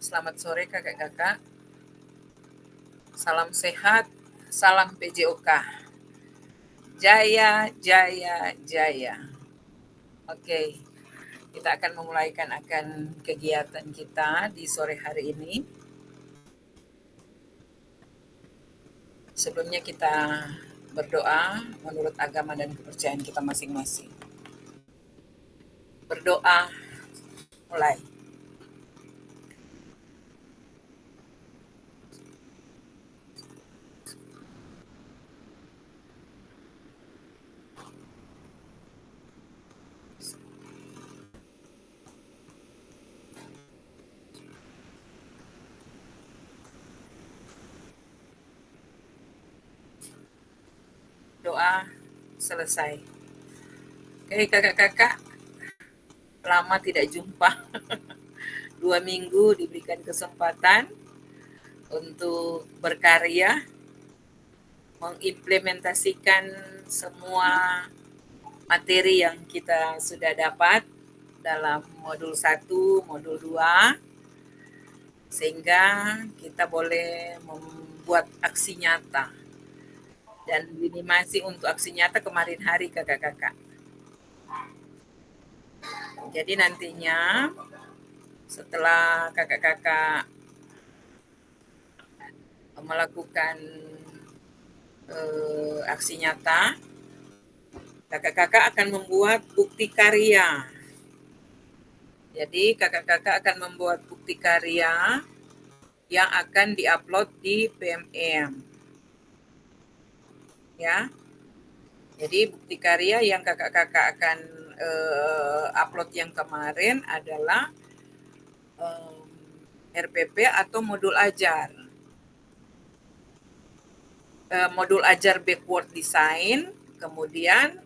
Selamat sore kakak-kakak. Salam sehat, salam PJOK. Jaya, jaya, jaya. Oke, kita akan memulaikan kegiatan kita di sore hari ini. Sebelumnya kita berdoa menurut agama dan kepercayaan kita masing-masing. Berdoa, mulai. Doa selesai. Oke kakak-kakak, lama tidak jumpa. 2 minggu diberikan kesempatan untuk berkarya, mengimplementasikan semua materi yang kita sudah dapat dalam modul 1, modul 2, sehingga kita boleh membuat aksi nyata. Dan ini masih untuk aksi nyata kemarin hari kakak-kakak. Jadi nantinya setelah kakak-kakak melakukan aksi nyata, kakak-kakak akan membuat bukti karya. Jadi kakak-kakak akan membuat bukti karya yang akan diupload di PMM. Ya. Jadi bukti karya yang kakak-kakak akan upload yang kemarin adalah RPP atau modul ajar. Modul ajar backward design, kemudian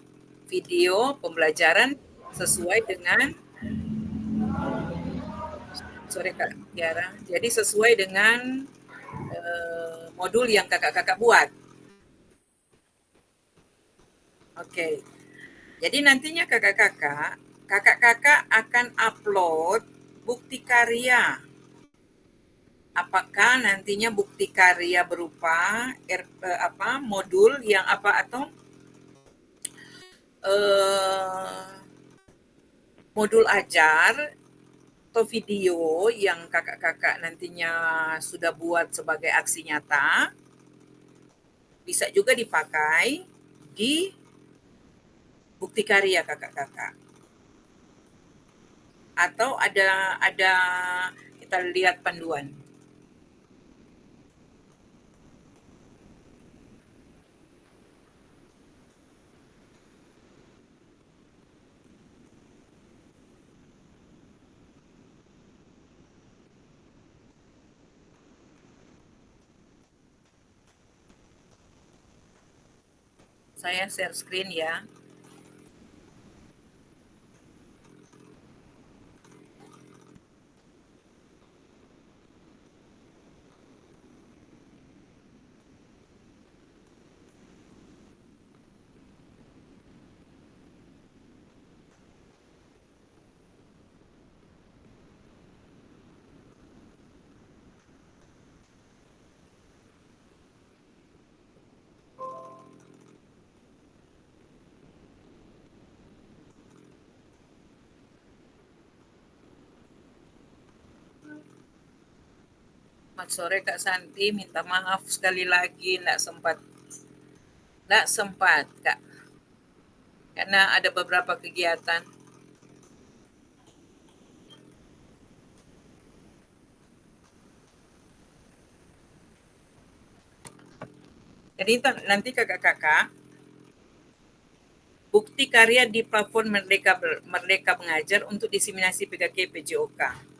video pembelajaran sesuai dengan Kak Tiara. Jadi sesuai dengan modul yang kakak-kakak buat. Oke. Jadi nantinya kakak-kakak akan upload bukti karya. Apakah nantinya bukti karya berupa modul yang atau modul ajar atau video yang kakak-kakak nantinya sudah buat sebagai aksi nyata, bisa juga dipakai di bukti karya kakak-kakak. Atau ada kita lihat panduan. Saya share screen ya. Selamat sore Kak Santi, minta maaf sekali lagi nggak sempat Kak, karena ada beberapa kegiatan. Jadi nanti kakak-kakak bukti karya di platform Merdeka Mengajar untuk diseminasi PKK PJOK.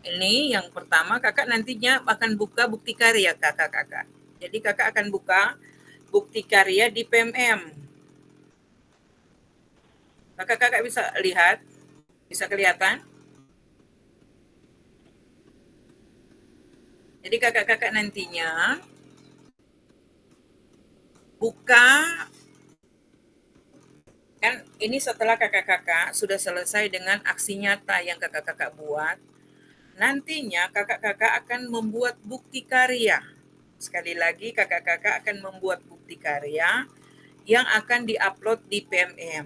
Ini yang pertama, kakak nantinya akan buka bukti karya kakak-kakak. Jadi kakak akan buka bukti karya di PMM. Kakak-kakak bisa lihat, bisa kelihatan. Jadi kakak-kakak nantinya buka, kan ini setelah kakak-kakak sudah selesai dengan aksi nyata yang kakak-kakak buat. nantinya kakak-kakak akan membuat bukti karya. Sekali lagi, kakak-kakak akan membuat bukti karya yang akan diupload di PMM.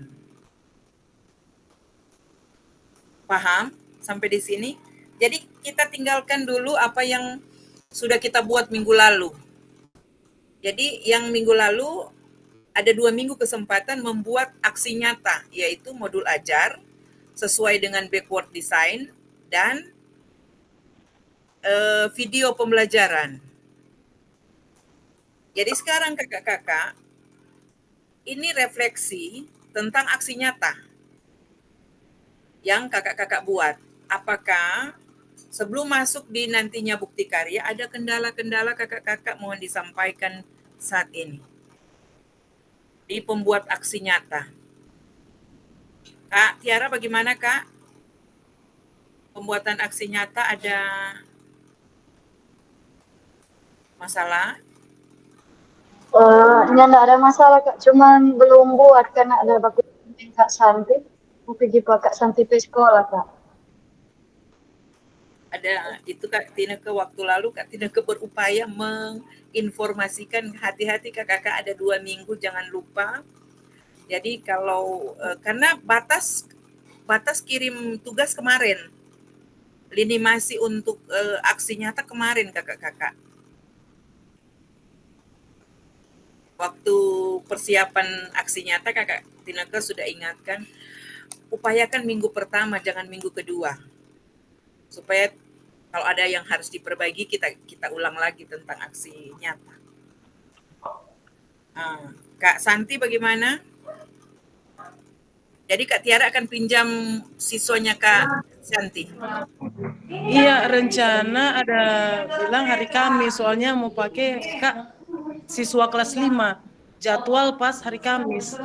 Paham sampai di sini? Jadi kita tinggalkan dulu apa yang sudah kita buat minggu lalu. Jadi yang minggu lalu ada 2 minggu kesempatan membuat aksi nyata, yaitu modul ajar sesuai dengan backward design dan video pembelajaran. Jadi sekarang kakak-kakak, ini refleksi tentang aksi nyata yang kakak-kakak buat. Apakah sebelum masuk di nantinya bukti karya ada kendala-kendala kakak-kakak mohon disampaikan saat ini di pembuat aksi nyata. Kak Tiara bagaimana Kak? Pembuatan aksi nyata ada masalah? Ya enggak ada masalah Kak, cuman belum buat karena ada baku Kak Santi. Mau pergi Kak Santi ke sekolah Kak. Ada itu Kak Tineke waktu lalu Kak Tineke berupaya menginformasikan hati-hati kakak-kakak ada 2 minggu jangan lupa. Jadi kalau karena batas kirim tugas kemarin, lini masi untuk aksi nyata kemarin kakak-kakak. Waktu persiapan aksi nyata kakak Tineke sudah ingatkan, upayakan minggu pertama jangan minggu kedua. Supaya kalau ada yang harus diperbaiki kita ulang lagi tentang aksi nyata. Kak Santi bagaimana? Jadi Kak Tiara akan pinjam siswanya Kak Santi. Iya, rencana ada bilang hari Kamis, soalnya mau pakai Kak siswa kelas 5. Jadwal pas hari Kamis.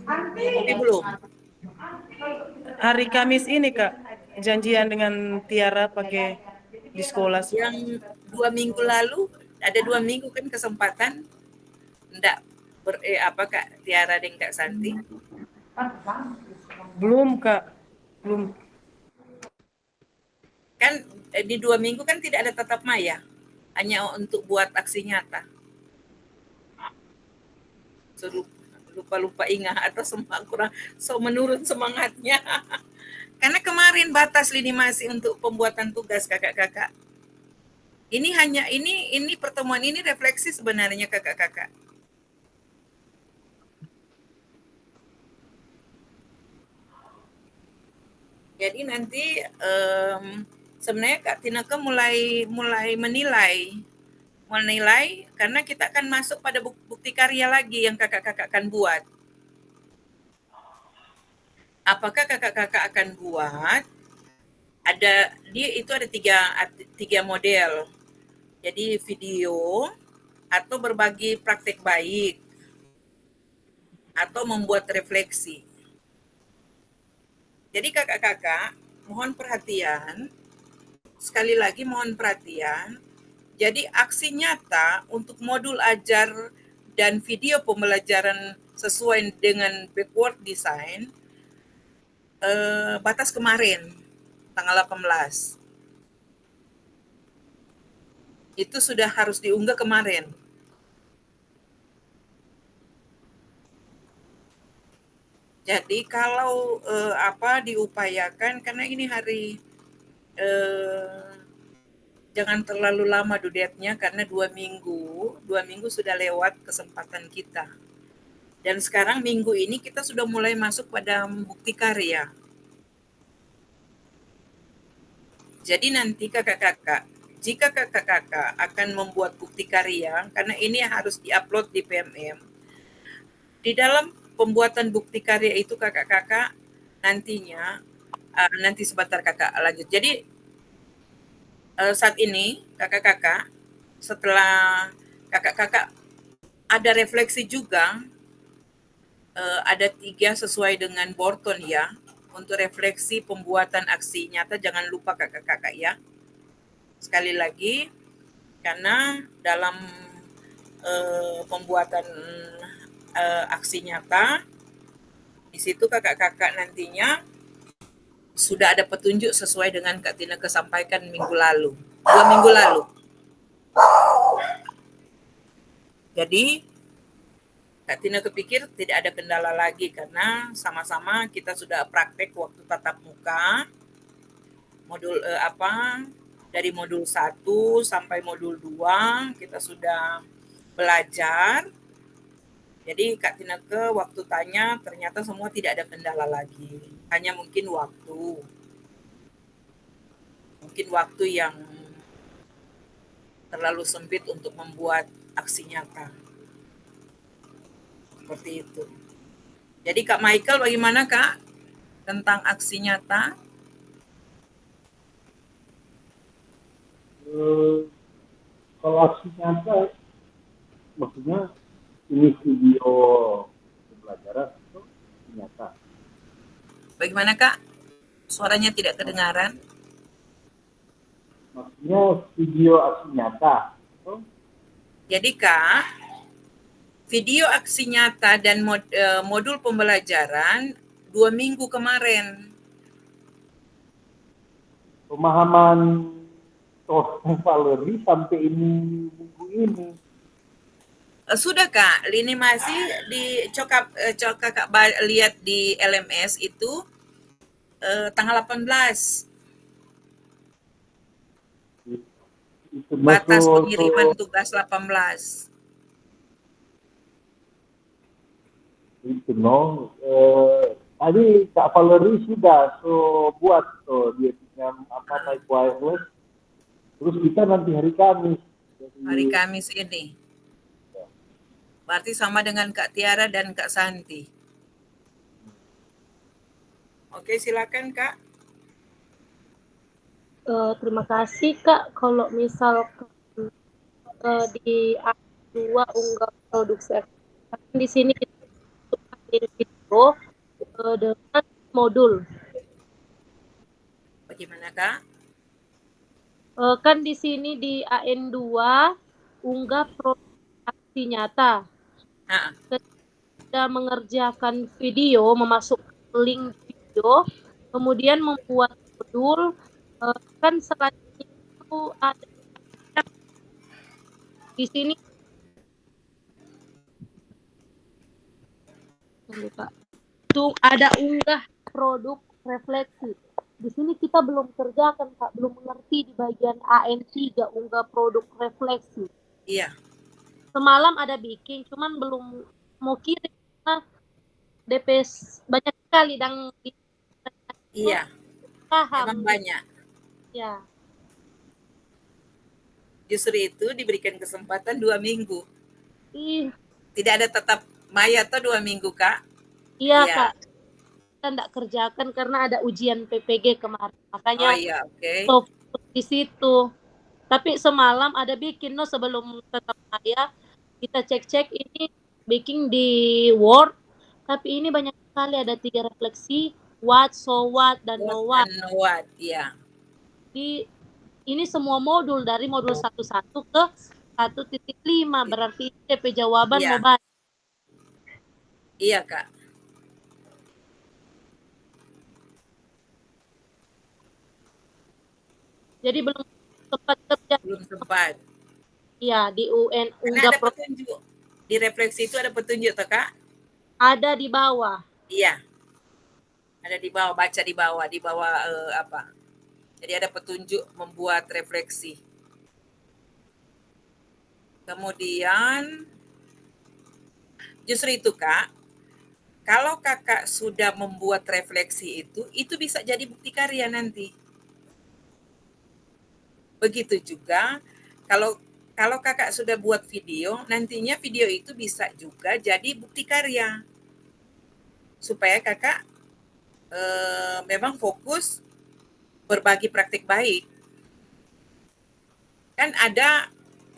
Tapi belum. Hari Kamis ini Kak, janjian dengan Tiara pakai di sekolah. Yang 2 minggu lalu ada 2 minggu kan kesempatan enggak apa Kak Tiara dan Kak Santi? Belum Kak, belum. Kan di 2 minggu kan tidak ada tatap maya, hanya untuk buat aksi nyata. So, lupa ingat atau kurang menurun semangatnya. Karena kemarin batas lini masi untuk pembuatan tugas kakak-kakak. Ini pertemuan ini refleksi sebenarnya kakak-kakak. Jadi nanti sebenarnya Kak Tineke mulai menilai karena kita akan masuk pada bukti karya lagi yang kakak-kakak akan buat. Apakah kakak-kakak akan buat? Itu ada tiga model. Jadi video atau berbagi praktek baik atau membuat refleksi. Jadi kakak-kakak mohon perhatian, sekali lagi mohon perhatian. Jadi aksi nyata untuk modul ajar dan video pembelajaran sesuai dengan backward design batas kemarin tanggal 18. Itu sudah harus diunggah kemarin. Jadi kalau diupayakan karena ini hari jangan terlalu lama dudetnya karena 2 minggu sudah lewat kesempatan kita. Dan sekarang minggu ini kita sudah mulai masuk pada bukti karya. Jadi nanti kakak-kakak, jika kakak-kakak akan membuat bukti karya, karena ini harus diupload di PMM, di dalam pembuatan bukti karya itu kakak-kakak nantinya, nanti sebentar kakak lanjut. Jadi saat ini kakak-kakak, setelah kakak-kakak ada refleksi juga, ada 3 sesuai dengan Borton ya, untuk refleksi pembuatan aksi nyata jangan lupa kakak-kakak ya. Sekali lagi, karena dalam pembuatan aksi nyata, di situ kakak-kakak nantinya sudah ada petunjuk sesuai dengan Kak Tineke sampaikan minggu lalu, 2 minggu lalu. Jadi Kak Tineke pikir tidak ada kendala lagi karena sama-sama kita sudah praktek waktu tatap muka modul dari modul 1 sampai modul 2 kita sudah belajar. Jadi Kak Tineke waktu tanya ternyata semua tidak ada kendala lagi. Hanya mungkin waktu. Mungkin waktu yang terlalu sempit untuk membuat aksi nyata. Seperti itu. Jadi Kak Michael bagaimana Kak tentang aksi nyata? Kalau aksi nyata, maksudnya ini video pembelajaran itu nyata. Bagaimana Kak? Suaranya tidak kedengaran. Maksudnya video aksi nyata. Jadi Kak, video aksi nyata dan modul pembelajaran 2 minggu kemarin. Pemahaman Valerie sampai ini minggu ini. Sudah Kak, lini masih Kakak lihat di LMS itu tanggal 18. Itu Batas pengiriman tugas 18. Itu tadi Kak Valerie sudah buat dia punya mic wireless. Terus kita nanti hari Kamis. Hari Kamis ini. Berarti sama dengan Kak Tiara dan Kak Santi. Oke, silakan Kak. Terima kasih Kak. Kalau misal di A2 unggah produksi di sini kita video dengan modul. Bagaimana Kak? Kan di sini di AN2 unggah produksi nyata. Kita mengerjakan video, memasukkan link video, kemudian membuat modul. Kan selanjutnya itu ada di sini itu ada unggah produk refleksi. Di sini kita belum kerjakan Kak, belum mengerti di bagian AN3 unggah produk refleksi. Iya. Semalam ada bikin, cuman belum mau kirim karena DP banyak sekali dan iya. Paham. Memang banyak. Ya. Justru itu diberikan kesempatan 2 minggu. Tidak ada tetap maya atau 2 minggu Kak? Iya Kak. Kita tidak kerjakan karena ada ujian PPG kemarin. Makanya fokus di situ. Tapi semalam ada bikin sebelum tetap maya. Kita cek-cek ini bikin di Word. Tapi ini banyak sekali ada 3 refleksi. What, so what, dan no what. No what, iya. Ini semua modul dari modul 1.1 ke 1.5 berarti DP jawaban mau banyak. Iya Kak. Jadi belum sempat kerja. Belum sempat. Iya di UN. Ada petunjuk. Di refleksi itu ada petunjuk toh Kak? Ada di bawah. Iya. Ada di bawah, baca di bawah Jadi ada petunjuk membuat refleksi. Kemudian justru itu Kak, kalau Kakak sudah membuat refleksi itu bisa jadi bukti karya nanti. Begitu juga kalau Kakak sudah buat video, nantinya video itu bisa juga jadi bukti karya. Supaya Kakak memang fokus berbagi praktik baik. Kan ada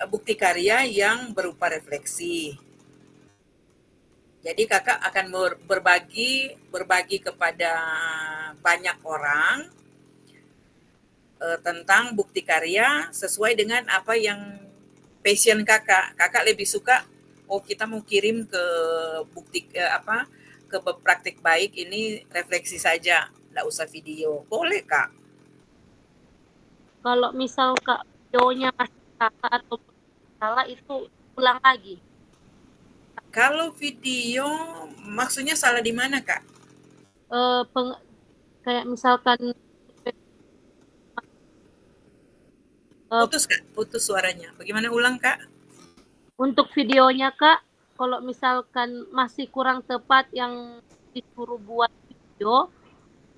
bukti karya yang berupa refleksi. Jadi Kakak akan berbagi kepada banyak orang tentang bukti karya sesuai dengan apa yang passion Kakak. Kakak lebih suka kita mau kirim ke bukti ke praktik baik ini refleksi saja. nggak usah video. Boleh Kak. Kalau misal Kak videonya masih salah atau salah itu ulang lagi. Kalau video maksudnya salah di mana Kak? Kayak misalkan Putus Kak, putus suaranya. Bagaimana ulang Kak? untuk videonya Kak, kalau misalkan masih kurang tepat yang disuruh buat video,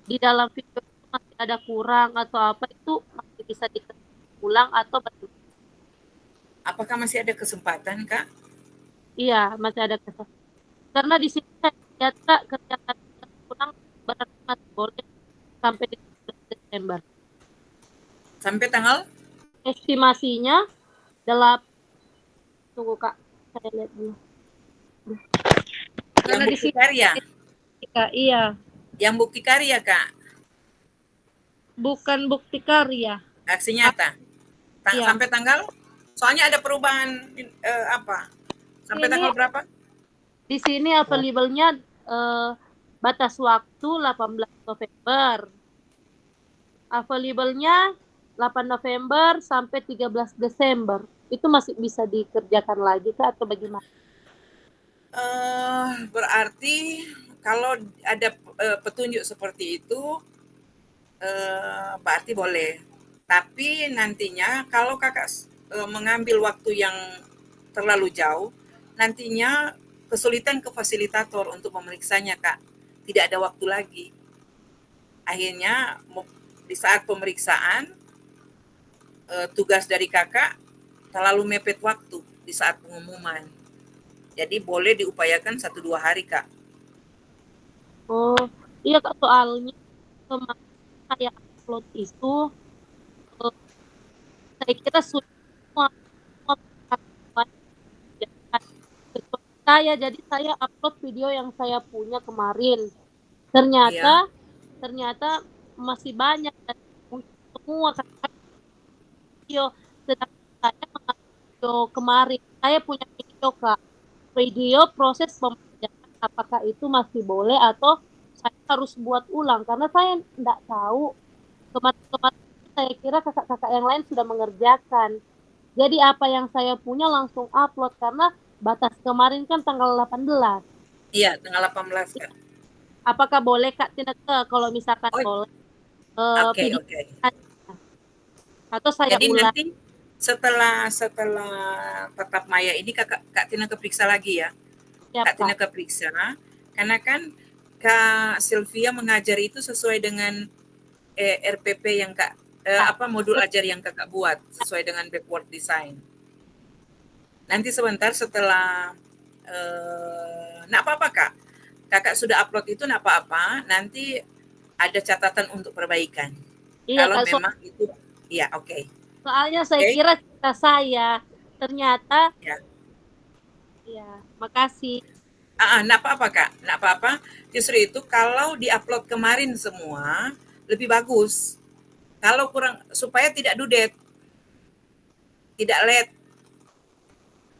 di dalam video itu masih ada kurang atau apa, itu masih bisa diulang atau bagaimana? Apakah masih ada kesempatan Kak? Iya, masih ada kesempatan. Karena di sini saya lihat Kak, kerjaan kurang berarti masih boleh sampai di Desember. Sampai tanggal? Estimasinya tunggu Kak, saya lihat dulu. Yang Karena di bukti sini karya? Kak, iya, Yang bukti karya Kak? bukan bukti karya. Aksi nyata? Iya. Sampai tanggal? Soalnya ada perubahan apa? Sampai Ini tanggal berapa? di sini available-nya batas waktu 18 November. Available-nya 8 November sampai 13 Desember. Itu masih bisa dikerjakan lagi Kak atau bagaimana? Berarti kalau ada petunjuk seperti itu berarti boleh. Tapi nantinya kalau Kakak mengambil waktu yang terlalu jauh, nantinya kesulitan ke fasilitator untuk memeriksanya Kak. Tidak ada waktu lagi. Akhirnya di saat pemeriksaan tugas dari Kakak terlalu mepet waktu di saat pengumuman. Jadi boleh diupayakan 1-2 hari Kak. Oh, iya Kak, soalnya kemarin saya upload itu saya kira semua jadi saya upload video yang saya punya kemarin. Ternyata masih banyak dan semua video, sedangkan saya mengambil video kemarin. Saya punya video Kak, video proses pemindahan, apakah itu masih boleh atau saya harus buat ulang, karena saya tidak tahu. Kemarin saya kira kakak-kakak yang lain sudah mengerjakan. Jadi apa yang saya punya langsung upload, karena batas kemarin kan tanggal 18. Iya, tanggal 18 Kak. Apakah boleh Kak Tineke kalau misalkan boleh? Oke. Atau saya jadi ulang. Nanti setelah tetap maya ini Kak Tineke periksa lagi ya. Ya, Kak Tineke periksa, karena kan Kak Sylvia mengajar itu sesuai dengan RPP yang modul ajar yang Kakak buat sesuai dengan backward design. Nanti sebentar setelah nggak apa-apa Kak. Kakak sudah upload itu nggak apa-apa, nanti ada catatan untuk perbaikan. Iya, kalau Kak, memang itu ya oke. Soalnya saya kira cerita saya, ternyata ya, makasih. Nggak apa-apa Kak, nggak apa-apa. Justru itu kalau diupload kemarin semua lebih bagus. Kalau kurang, supaya tidak dudet, tidak late,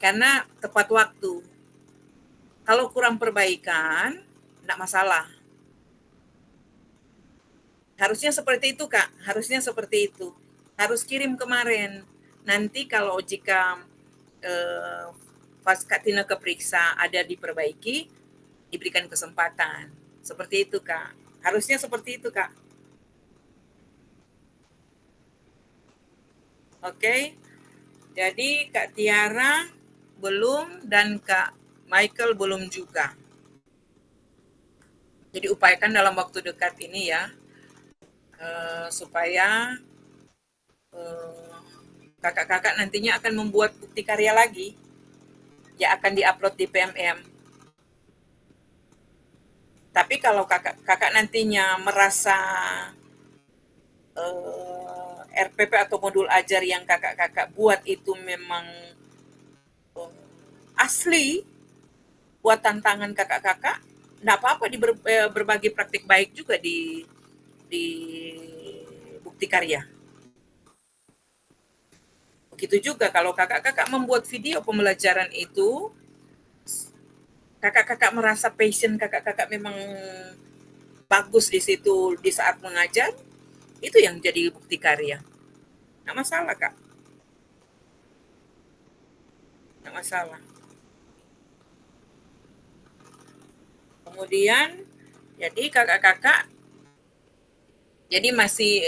karena tepat waktu. Kalau kurang perbaikan, enggak masalah. Harusnya seperti itu Kak, harusnya seperti itu. Harus kirim kemarin. Nanti kalau jika pas Kak Tineke periksa ada diperbaiki, diberikan kesempatan. Seperti itu Kak. Harusnya seperti itu Kak. Oke. Jadi Kak Tiara belum dan Kak Michael belum juga. Jadi upayakan dalam waktu dekat ini ya, supaya kakak-kakak nantinya akan membuat bukti karya lagi yang akan diupload di PMM. Tapi kalau kakak nantinya merasa RPP atau modul ajar yang kakak-kakak buat itu memang asli buat tantangan kakak-kakak, enggak apa-apa berbagi praktik baik juga di bukti karya. Begitu juga kalau kakak-kakak membuat video pembelajaran itu, kakak-kakak merasa passion kakak-kakak memang bagus di situ di saat mengajar, itu yang jadi bukti karya. Nggak masalah, Kak. Nggak masalah. Kemudian, jadi kakak-kakak, jadi masih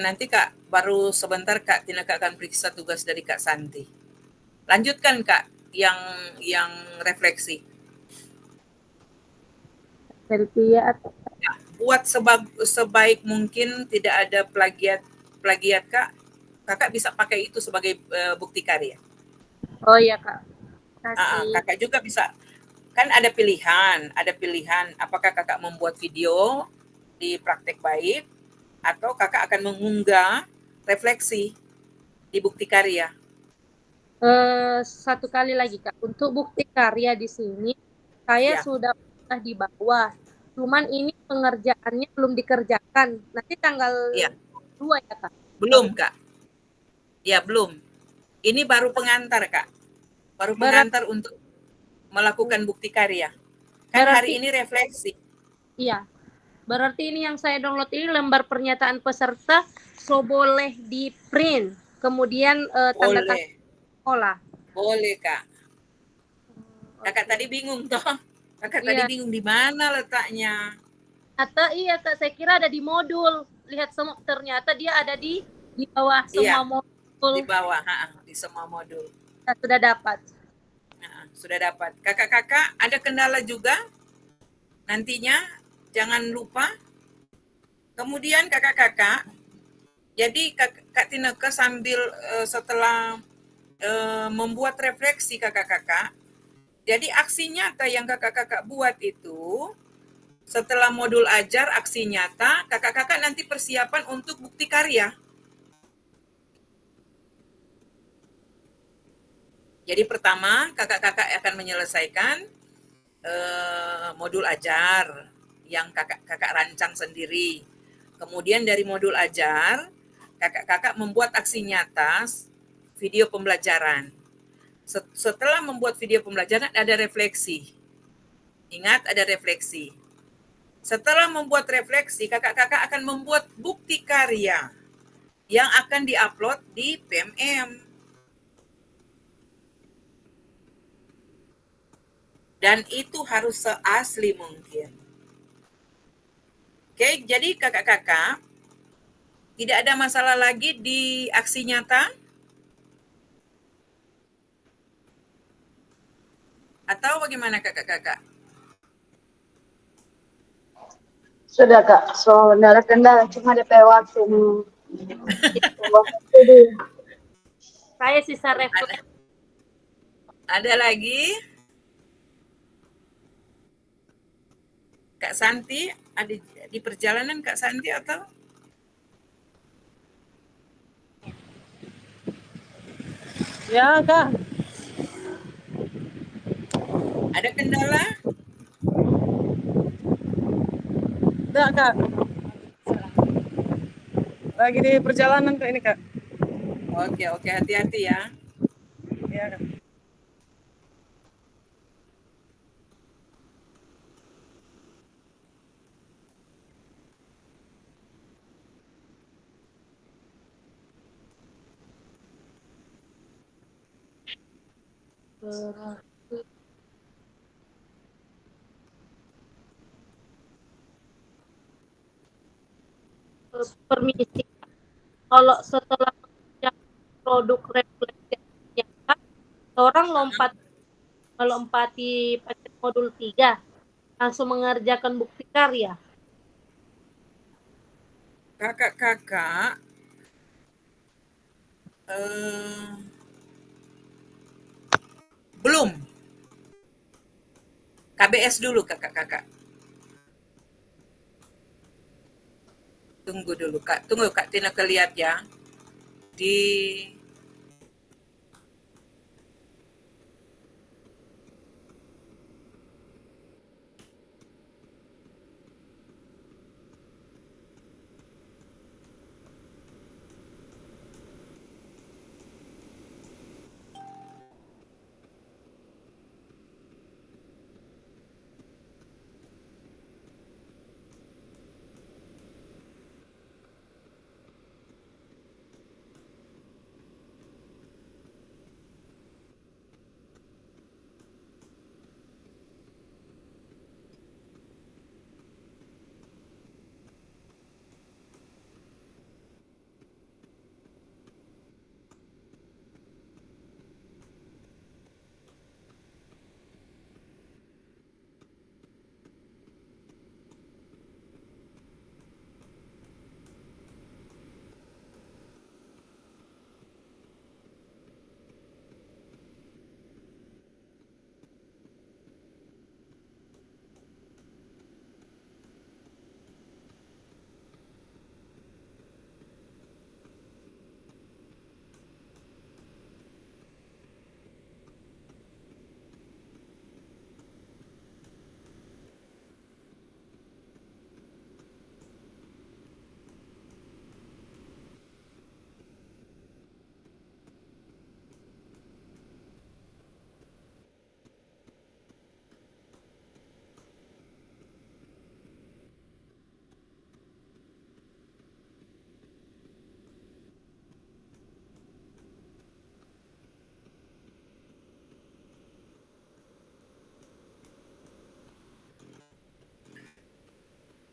nanti Kak, baru sebentar Kak Tina Kak akan periksa tugas dari Kak Santi. Lanjutkan Kak, yang refleksi. Selfie Buat sebaik mungkin, tidak ada plagiat Kak. Kakak bisa pakai itu sebagai bukti karya. Oh iya Kak. Kasih. Kakak juga bisa, kan ada pilihan apakah kakak membuat video di praktek baik atau kakak akan mengunggah refleksi di bukti karya. Satu kali lagi Kak, untuk bukti karya di sini saya Ya. sudah pernah di bawah. Cuman ini pengerjaannya belum dikerjakan. Nanti tanggal Ya. 2 ya Kak. Belum Kak. Ya belum. Ini baru pengantar Kak. Baru pengantar untuk melakukan bukti karya. Kan hari ini refleksi. Iya. Berarti ini yang saya download ini lembar pernyataan peserta, so boleh di print. Kemudian tanda tangan sekolah. Boleh Kak. Kakak tadi bingung toh. Kakak tadi bingung di mana letaknya. Iya Kak, saya kira ada di modul. Lihat semua, ternyata dia ada di bawah semua modul. Di bawah, di semua modul. Sudah dapat. Sudah dapat. Kakak-kakak ada kendala juga? Nantinya jangan lupa. Kemudian kakak-kakak, jadi Kak Tineke sambil setelah membuat refleksi kakak-kakak, jadi aksi nyata yang kakak-kakak buat itu, setelah modul ajar aksi nyata, kakak-kakak nanti persiapan untuk bukti karya. Jadi pertama, kakak-kakak akan menyelesaikan modul ajar yang kakak rancang sendiri. Kemudian dari modul ajar, kakak-kakak membuat aksi nyata video pembelajaran. Setelah membuat video pembelajaran ada refleksi. Ingat ada refleksi. Setelah membuat refleksi, kakak-kakak akan membuat bukti karya yang akan diupload di PMM. Dan itu harus seasli mungkin. Oke, jadi kakak-kakak tidak ada masalah lagi di aksi nyata? Atau bagaimana kakak-kakak? Sudah Kak, so nggak ada kendala, cuma DP waktu. Saya sisa refleksi. Ada lagi? Kak Santi, ada di perjalanan Kak Santi atau? Ya Kak. Ada kendala? Enggak Kak. Lagi di perjalanan Kak ini Kak. Oke, hati-hati ya. Ya Kak. Permisi, kalau setelah produk refleksi orang melompati paket modul 3 langsung mengerjakan bukti karya. Kakak-kakak belum. KBS dulu kakak-kakak. Tunggu dulu Kak. Tunggu Kak Tina lihat ya. Di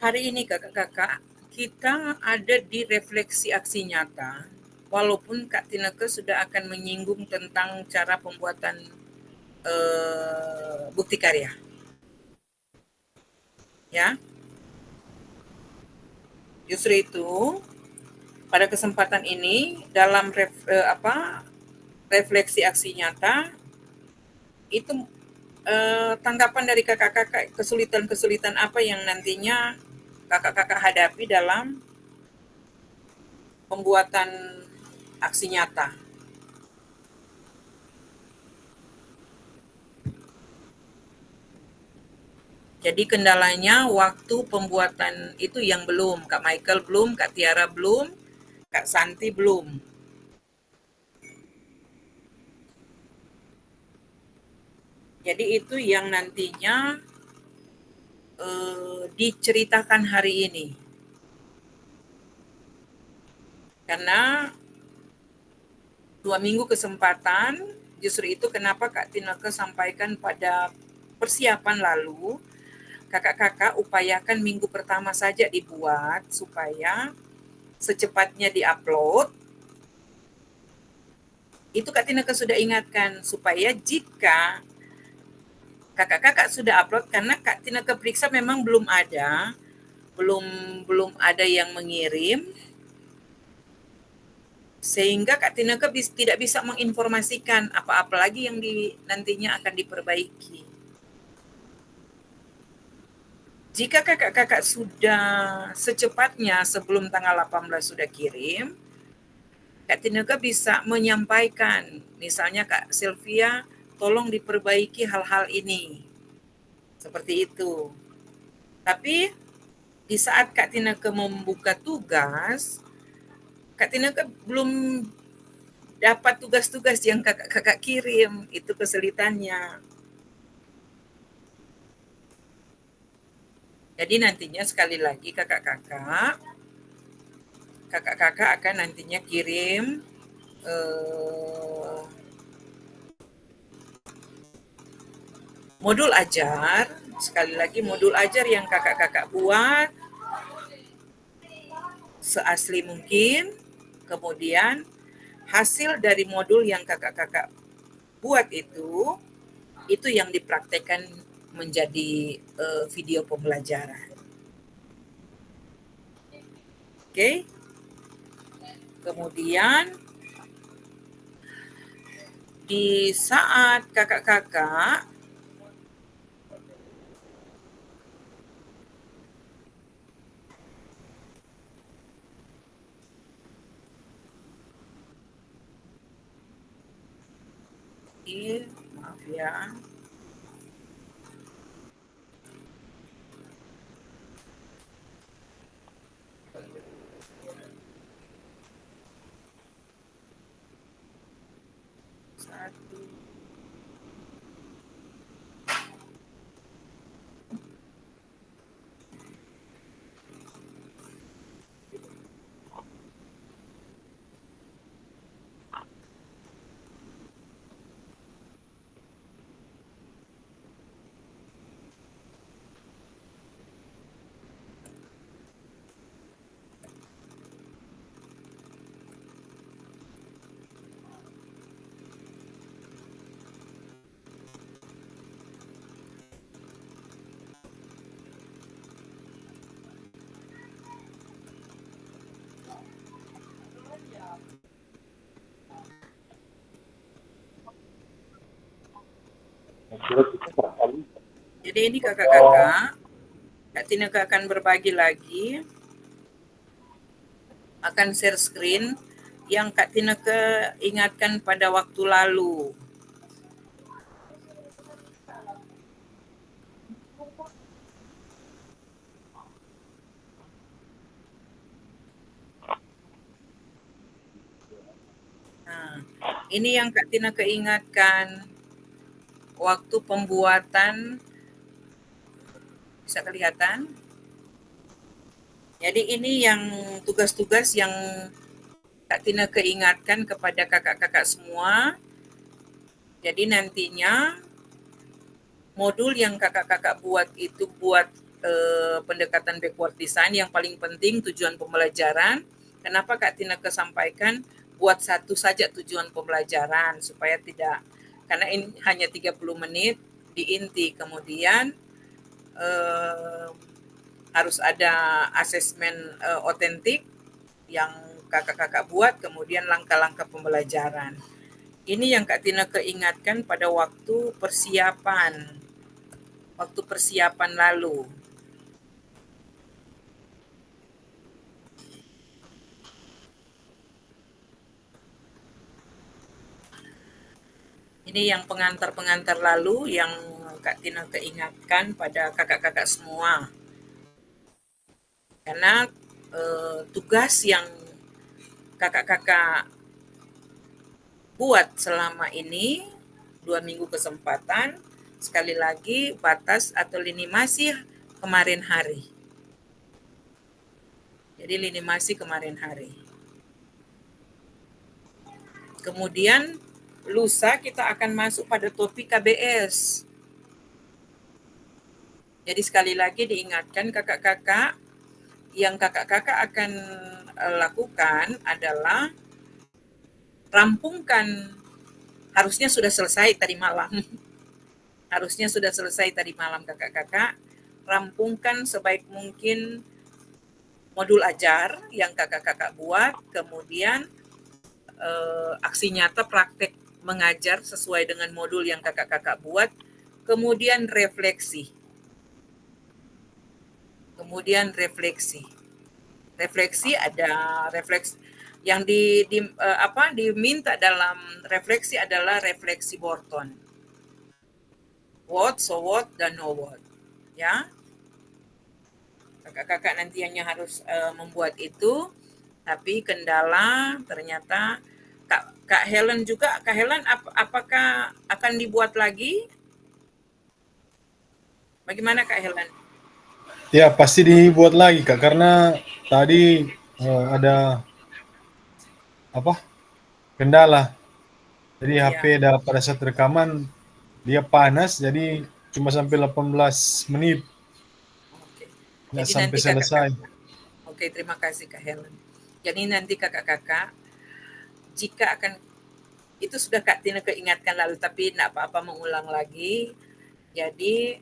hari ini kakak-kakak, kita ada di refleksi aksi nyata, walaupun Kak Tineke sudah akan menyinggung tentang cara pembuatan bukti karya. Ya, justru itu pada kesempatan ini dalam refleksi aksi nyata itu tanggapan dari kakak-kakak, kesulitan-kesulitan apa yang nantinya kakak-kakak hadapi dalam pembuatan aksi nyata. Jadi kendalanya waktu pembuatan itu yang belum, Kak Michael belum, Kak Tiara belum, Kak Santi belum. Jadi itu yang nantinya diceritakan hari ini. Karena 2 minggu kesempatan, justru itu kenapa Kak Tineke sampaikan pada persiapan lalu, kakak-kakak upayakan minggu pertama saja dibuat supaya secepatnya diupload. Itu Kak Tineke sudah ingatkan supaya jika kakak-kakak sudah upload, karena Kak Tineke periksa memang belum ada yang mengirim, sehingga Kak Tineke tidak bisa menginformasikan apa-apa lagi yang nantinya akan diperbaiki. Jika kakak-kakak sudah secepatnya sebelum tanggal 18 sudah kirim, Kak Tineke bisa menyampaikan, misalnya Kak Sylvia, tolong diperbaiki hal-hal ini. Seperti itu. Tapi di saat Kak Tineke membuka tugas, Kak Tineke belum dapat tugas-tugas yang kakak-kakak kirim. Itu kesulitannya. Jadi nantinya sekali lagi kakak-kakak akan nantinya kirim modul ajar, sekali lagi modul ajar yang kakak-kakak buat seasli mungkin, kemudian hasil dari modul yang kakak-kakak buat itu yang dipraktekkan menjadi video pembelajaran. Oke. Kemudian di saat kakak-kakak maaf ya. Jadi ini kakak-kakak, Kak Tineke akan berbagi lagi, akan share screen yang Kak Tineke ingatkan pada waktu lalu. Nah, ini yang Kak Tineke ingatkan waktu pembuatan, bisa kelihatan. Jadi ini yang tugas-tugas yang Kak Tineke ingatkan kepada kakak-kakak semua. Jadi nantinya modul yang kakak-kakak buat itu buat pendekatan backward design yang paling penting tujuan pembelajaran. Kenapa Kak Tineke sampaikan buat satu saja tujuan pembelajaran supaya tidak, karena ini hanya 30 menit di inti, kemudian harus ada asesmen otentik yang kakak-kakak buat, kemudian langkah-langkah pembelajaran. Ini yang Kak Tineke ingatkan pada waktu persiapan lalu. Ini yang pengantar-pengantar lalu yang Kak Tineke ingatkan pada kakak-kakak semua. Karena tugas yang kakak-kakak buat selama ini 2 minggu kesempatan, sekali lagi batas atau lini masa kemarin hari. Jadi lini masa kemarin hari. Kemudian lusa kita akan masuk pada topik KBS. Jadi sekali lagi diingatkan kakak-kakak, yang kakak-kakak akan lakukan adalah rampungkan, harusnya sudah selesai tadi malam. Harusnya sudah selesai tadi malam kakak-kakak, rampungkan sebaik mungkin modul ajar yang kakak-kakak buat, kemudian aksi nyata praktek mengajar sesuai dengan modul yang kakak-kakak buat, kemudian refleksi. Refleksi ada refleksi yang diminta dalam refleksi adalah refleksi Borton. What, so what, dan no what. Ya. Kakak-kakak nanti hanya harus membuat itu, tapi kendala ternyata Kak Helen juga. Kak Helen, apakah akan dibuat lagi? Bagaimana Kak Helen? Ya, pasti dibuat lagi Kak, karena tadi ada kendala. Jadi HP pada saat rekaman dia panas, jadi cuma sampai 18 menit. Oke. Nggak Jadi sampai nanti selesai. Oke, terima kasih Kak Helen. Jadi nanti kakak-kakak, jika akan, itu sudah Kak Tineke ingatkan lalu, tapi tidak apa-apa mengulang lagi. Jadi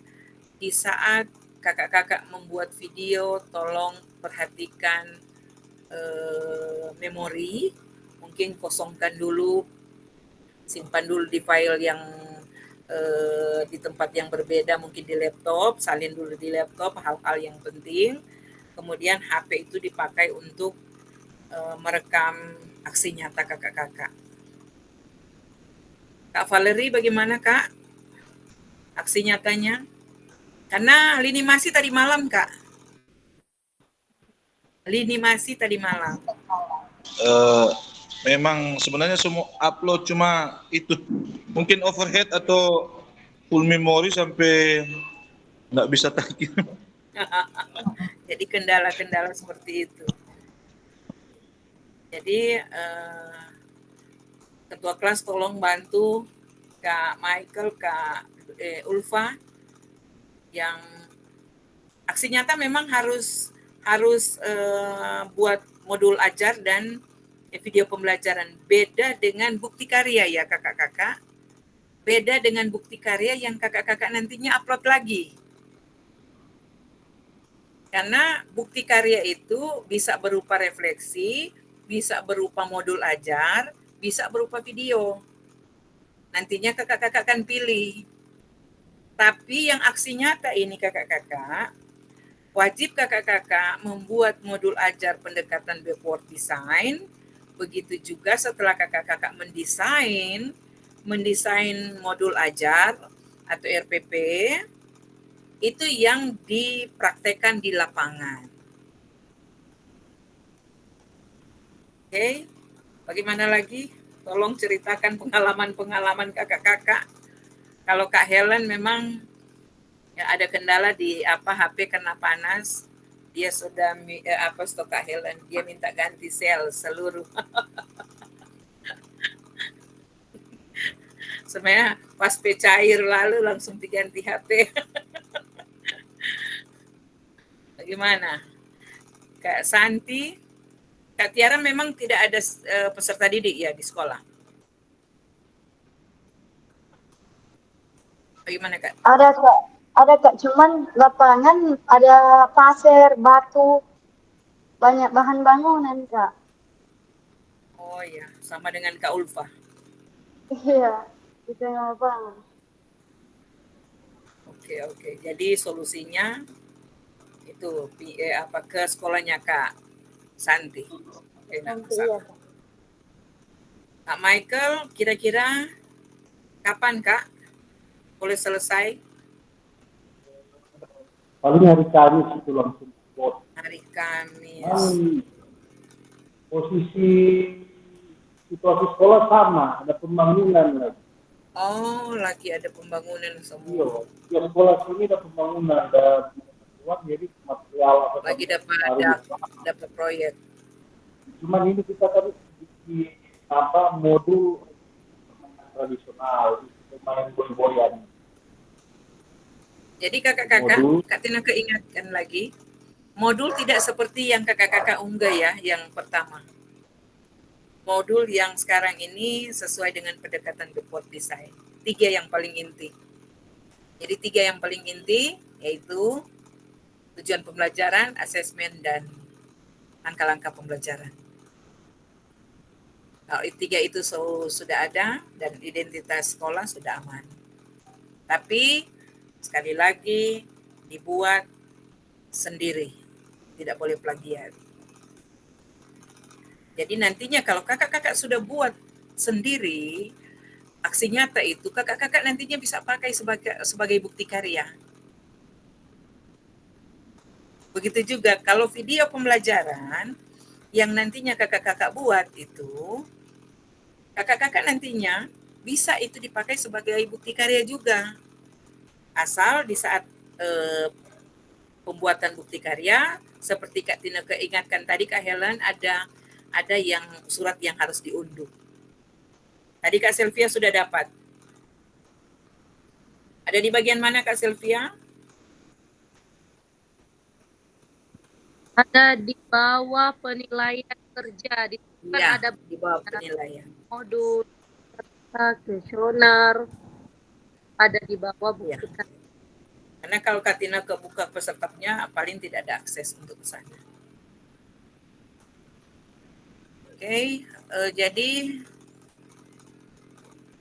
di saat kakak-kakak membuat video, tolong perhatikan memori, mungkin kosongkan dulu, simpan dulu di file yang di tempat yang berbeda, mungkin di laptop, salin dulu di laptop hal-hal yang penting. Kemudian HP itu dipakai untuk merekam aksi nyata kakak-kakak. Kak Valerie, bagaimana Kak aksi nyatanya? Karena lini masa tadi malam Kak. Lini masa tadi malam. Memang sebenarnya semua upload, cuma itu mungkin overhead atau full memory sampai nggak bisa tagih. Jadi kendala-kendala seperti itu. Jadi ketua kelas tolong bantu Kak Michael, Kak Ulfa, yang aksi nyata memang harus buat modul ajar dan video pembelajaran. Beda dengan bukti karya ya kakak-kakak. Beda dengan bukti karya yang kakak-kakak nantinya upload lagi. Karena bukti karya itu bisa berupa refleksi, bisa berupa modul ajar, bisa berupa video. Nantinya kakak-kakak akan pilih. Tapi yang aksi nyata ini kakak-kakak, wajib kakak-kakak membuat modul ajar pendekatan backward design. Begitu juga setelah kakak-kakak mendesain modul ajar atau RPP, itu yang dipraktekkan di lapangan. Oke, bagaimana lagi? Tolong ceritakan pengalaman-pengalaman kakak-kakak. Kalau Kak Helen memang ya ada kendala di HP kena panas, dia sudah stok Kak Helen, dia minta ganti sel seluruh. Sebenarnya pas cair lalu langsung diganti HP. Gimana? Kak Santi, Kak Tiara memang tidak ada peserta didik ya di sekolah? Bagaimana Kak? Ada Kak, cuman lapangan ada pasir, batu, banyak bahan bangunan Kak. Oh ya, sama dengan Kak Ulfa. Iya, di tengah lapangan. Oke. Jadi solusinya itu ke sekolahnya Kak Santi. Oke, enggak Nanti iya masalah. Kak. Kak Michael, kira-kira kapan Kak boleh selesai? Paling hari Kamis itu langsung vote. Hari Kamis. Posisi situasi sekolah sama, ada pembangunan lagi. Oh, lagi ada pembangunan Iya, semua. ya sekolah sini ada pembangunan, ada uang, jadi material Lagi dapat proyek. Cuman ini kita tadi di modul tradisional, main boy-boyan. Jadi kakak-kakak, Kak Tina keingatkan lagi, modul tidak seperti yang kakak-kakak unggah ya, yang pertama. Modul yang sekarang ini sesuai dengan pendekatan The Port Design. 3 yang paling inti. Jadi 3 yang paling inti yaitu tujuan pembelajaran, asesmen, dan langkah-langkah pembelajaran. Kalau 3 itu sudah ada dan identitas sekolah sudah aman. Tapi sekali lagi dibuat sendiri, tidak boleh plagiat. Jadi nantinya kalau kakak-kakak sudah buat sendiri, aksi nyata itu kakak-kakak nantinya bisa pakai sebagai bukti karya. Begitu juga kalau video pembelajaran yang nantinya kakak-kakak buat itu, kakak-kakak nantinya bisa itu dipakai sebagai bukti karya juga. Asal di saat pembuatan bukti karya, seperti Kak Tina keingatkan tadi Kak Helen, ada yang surat yang harus diunduh. Tadi Kak Sylvia sudah dapat. Ada di bagian mana Kak Sylvia? Ada di bawah penilaian kerja. Ya, ada di bawah penilaian. Modul, kuesioner, ada di bawah bukti karya. Karena kalau Kak Tina kebuka pesertanya, paling tidak ada akses untuk ke sana. Oke, jadi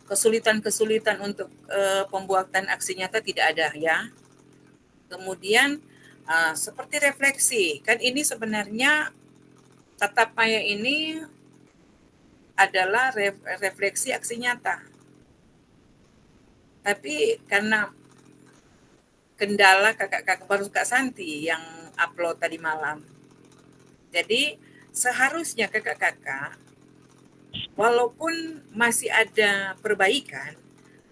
kesulitan-kesulitan untuk pembuatan aksi nyata tidak ada ya. Kemudian seperti refleksi, kan ini sebenarnya tatap maya ini adalah refleksi aksi nyata. Tapi karena kendala kakak-kakak baru Kak Santi yang upload tadi malam, jadi seharusnya kakak-kakak walaupun masih ada perbaikan,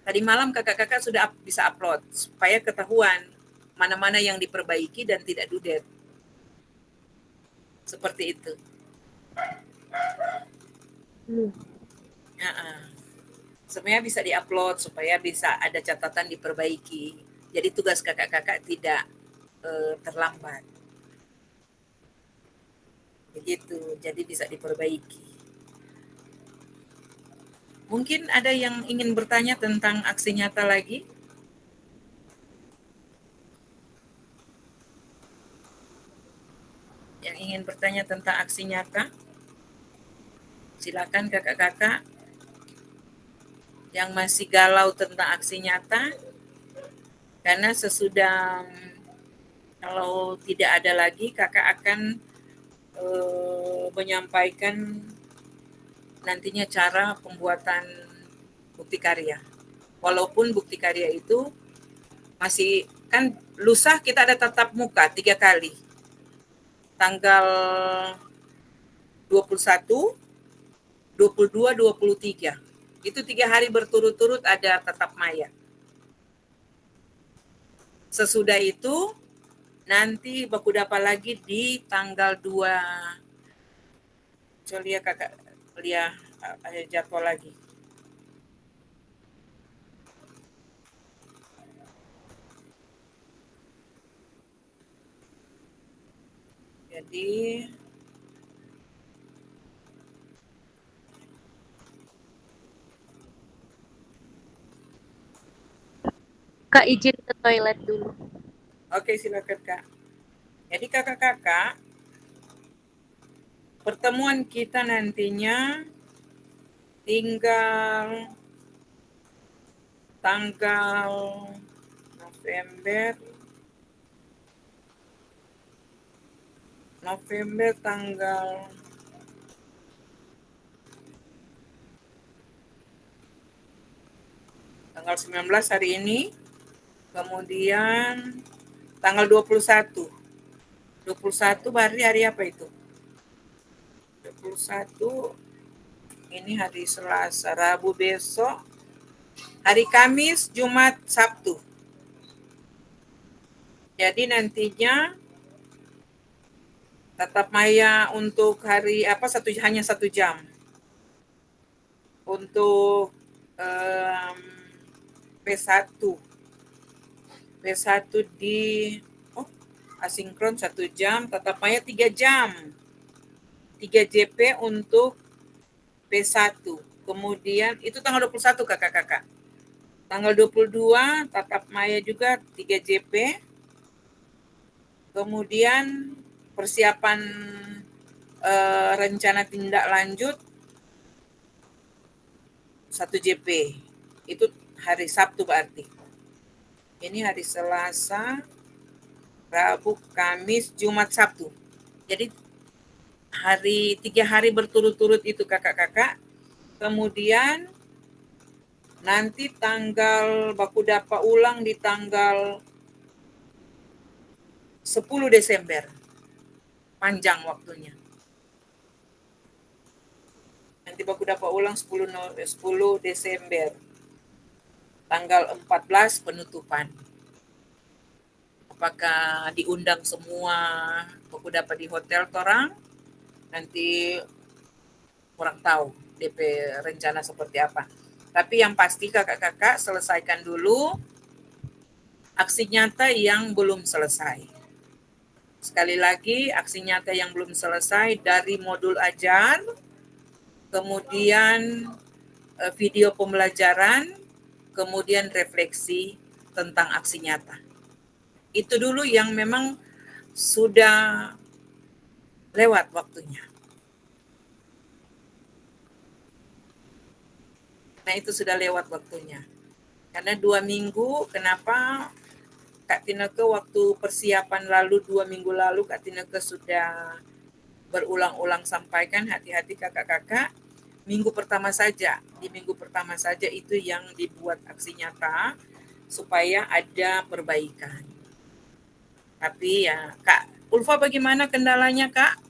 tadi malam kakak-kakak sudah bisa upload supaya ketahuan mana-mana yang diperbaiki dan tidak dudet. Seperti itu. Semuanya bisa diupload supaya bisa ada catatan diperbaiki. Jadi tugas kakak-kakak tidak terlambat. Begitu, jadi bisa diperbaiki. Mungkin ada yang ingin bertanya tentang aksi nyata lagi? Yang ingin bertanya tentang aksi nyata? Silakan kakak-kakak. Yang masih galau tentang aksi nyata, karena sesudah kalau tidak ada lagi, kakak akan menyampaikan nantinya cara pembuatan bukti karya. Walaupun bukti karya itu masih, kan lusa kita ada tatap muka 3 kali. Tanggal 21, 22, 23. Itu 3 hari berturut-turut ada tatap maya. Sesudah itu nanti baku dapat lagi di tanggal 2. Coba lihat kakak, lihat ada jadwal lagi. di Kak izin ke toilet dulu. Oke, silakan Kak. Jadi kakak-kakak, pertemuan kita nantinya tinggal tanggal November tanggal 19 hari ini, kemudian tanggal 21 hari apa itu? 21 ini hari Selasa, Rabu besok, hari Kamis, Jumat, Sabtu. Jadi nantinya tatap maya untuk hari apa hanya 1 jam. Untuk P1 di asinkron 1 jam, tatap maya 3 jam. 3 JP untuk P1. Kemudian itu tanggal 21 kakak-kakak. Tanggal 22 tatap maya juga 3 JP. Kemudian persiapan rencana tindak lanjut 1 JP. Itu hari Sabtu berarti. Ini hari Selasa, Rabu, Kamis, Jumat, Sabtu. Jadi 3 hari berturut-turut itu kakak-kakak. Kemudian nanti tanggal baku dapat ulang di tanggal 10 Desember. Panjang waktunya. Nanti baku dapat ulang 10 Desember. Tanggal 14 penutupan. Apakah diundang semua baku dapat di hotel torang? Nanti kurang tahu DP rencana seperti apa. Tapi yang pasti kakak-kakak selesaikan dulu aksi nyata yang belum selesai. Sekali lagi, aksi nyata yang belum selesai dari modul ajar, kemudian video pembelajaran, kemudian refleksi tentang aksi nyata. Itu dulu yang memang sudah lewat waktunya. Nah, itu sudah lewat waktunya. Karena 2 minggu, kenapa Kak Tineke waktu persiapan lalu 2 minggu lalu Kak Tineke sudah berulang-ulang sampaikan, hati-hati kakak-kakak, minggu pertama saja, di minggu pertama saja itu yang dibuat aksi nyata supaya ada perbaikan. Tapi ya, Kak Ulfa bagaimana kendalanya Kak?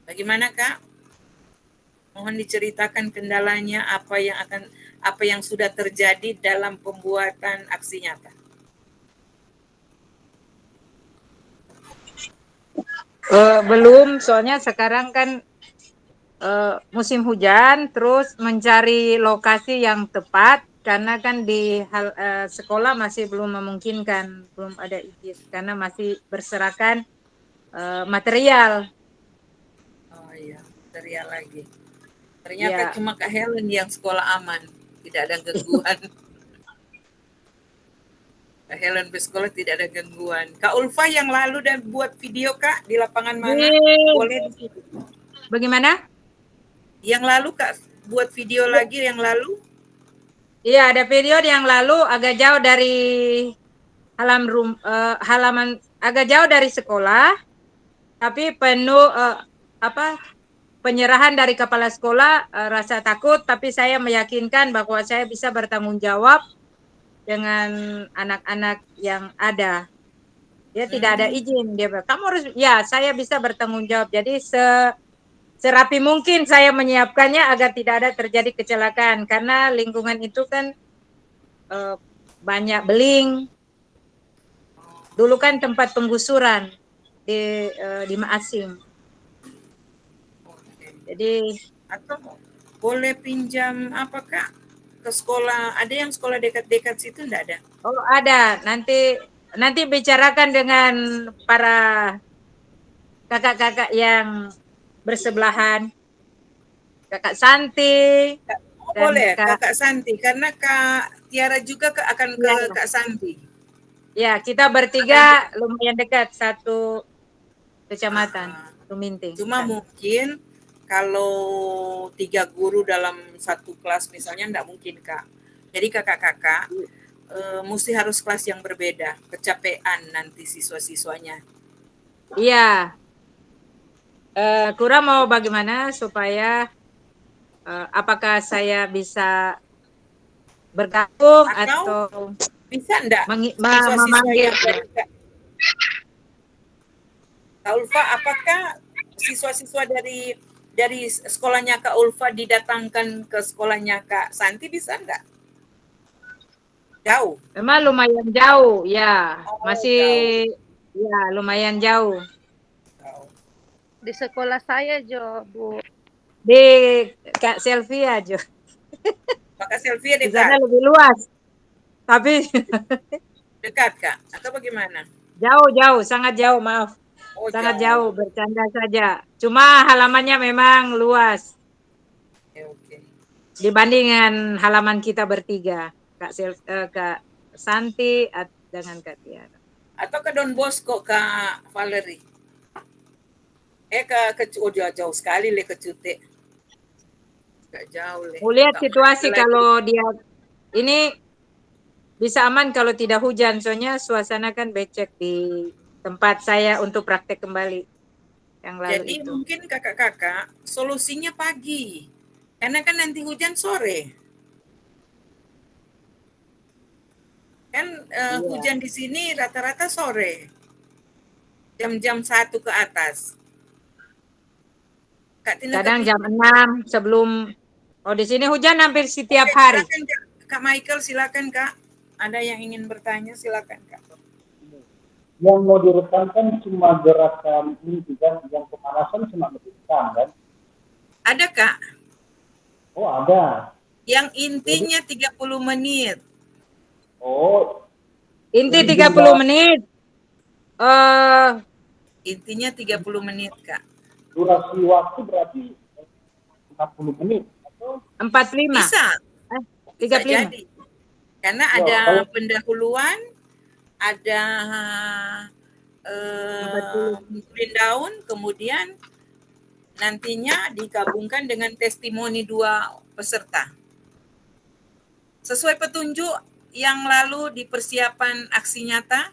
Bagaimana Kak? Mohon diceritakan kendalanya, apa yang sudah terjadi dalam pembuatan aksi nyata. Belum, soalnya sekarang kan musim hujan, terus mencari lokasi yang tepat karena kan di sekolah masih belum memungkinkan, belum ada izin karena masih berserakan material. Oh iya, material lagi. Ternyata cuma Kak Helen yang sekolah aman, tidak ada gangguan. Kak Helen bersekolah tidak ada gangguan. Kak Ulfa yang lalu dan buat video Kak di lapangan mana? Boleh di situ. Bagaimana? Yang lalu Kak buat video lagi yang lalu? Iya, ada video yang lalu agak jauh dari halaman agak jauh dari sekolah, tapi penuh penyerahan dari kepala sekolah, rasa takut, tapi saya meyakinkan bahwa saya bisa bertanggung jawab dengan anak-anak yang ada. Dia tidak ada izin, dia bilang, kamu harus, ya saya bisa bertanggung jawab. Jadi serapi mungkin saya menyiapkannya agar tidak ada terjadi kecelakaan, karena lingkungan itu kan banyak beling. Dulu kan tempat penggusuran di Maasing. Jadi atau boleh pinjam apa Kak ke sekolah? Ada yang sekolah dekat-dekat situ enggak ada? Oh ada, nanti nanti bicarakan dengan para kakak-kakak yang bersebelahan, Kakak Santi dan Boleh, Kak. Kakak Santi, karena Kak Tiara juga akan ke Ya, Kak Santi. ya, kita bertiga lumayan dekat, satu kecamatan, Tuminting. Cuma mungkin kalau 3 guru dalam satu kelas misalnya enggak mungkin, Kak. Jadi kakak-kakak mesti harus kelas yang berbeda, kecapean nanti siswa-siswanya. Iya. Kura mau bagaimana supaya apakah saya bisa bergabung atau bisa enggak siswa-siswa memanggil yang dari Kak Ulfa, apakah siswa-siswa dari sekolahnya Kak Ulfa didatangkan ke sekolahnya Kak Santi, bisa enggak? Jauh? Memang lumayan jauh, ya. Masih jauh. Ya lumayan jauh. Di sekolah saya Jo, Bu. Di Kak Selvia Jo. Kak Selvia Di dekat? sana lebih luas. Tapi dekat Kak? Atau bagaimana? Jauh, sangat jauh, maaf. Sangat jauh, bercanda saja. Cuma halamannya memang luas. Oke. Dibandingkan halaman kita bertiga, Kak Santi dengan Kak Tiara. Atau ke Don Bosco, Kak Valerie? Jauh sekali ke Cute. Gak jauh Mau lihat situasi kalau dia ini bisa aman kalau tidak hujan, soalnya suasana kan becek di tempat saya untuk praktek kembali yang lalu. Jadi itu. Mungkin kakak-kakak solusinya pagi, karena kan nanti hujan sore. Kan hujan di sini rata-rata sore, jam-jam 1 ke atas. Kak Tina kadang jam 6 sebelum. Di sini hujan hampir setiap hari. Silakan, Kak Michael, silakan Kak. Ada yang ingin bertanya, silakan Kak. Yang mau direkamkan cuma gerakan ini kan, yang pemanasan cuma direkam kan? Ada Kak. Oh ada. Yang intinya 30 menit. Oh. Inti 30 menit. Intinya 30 menit Kak. Durasi waktu berarti 40 menit atau 45. Bisa. 35. Bisa jadi. Karena ada pendahuluan, ada nuturin daun, kemudian nantinya digabungkan dengan testimoni 2 peserta. Sesuai petunjuk yang lalu di persiapan aksi nyata,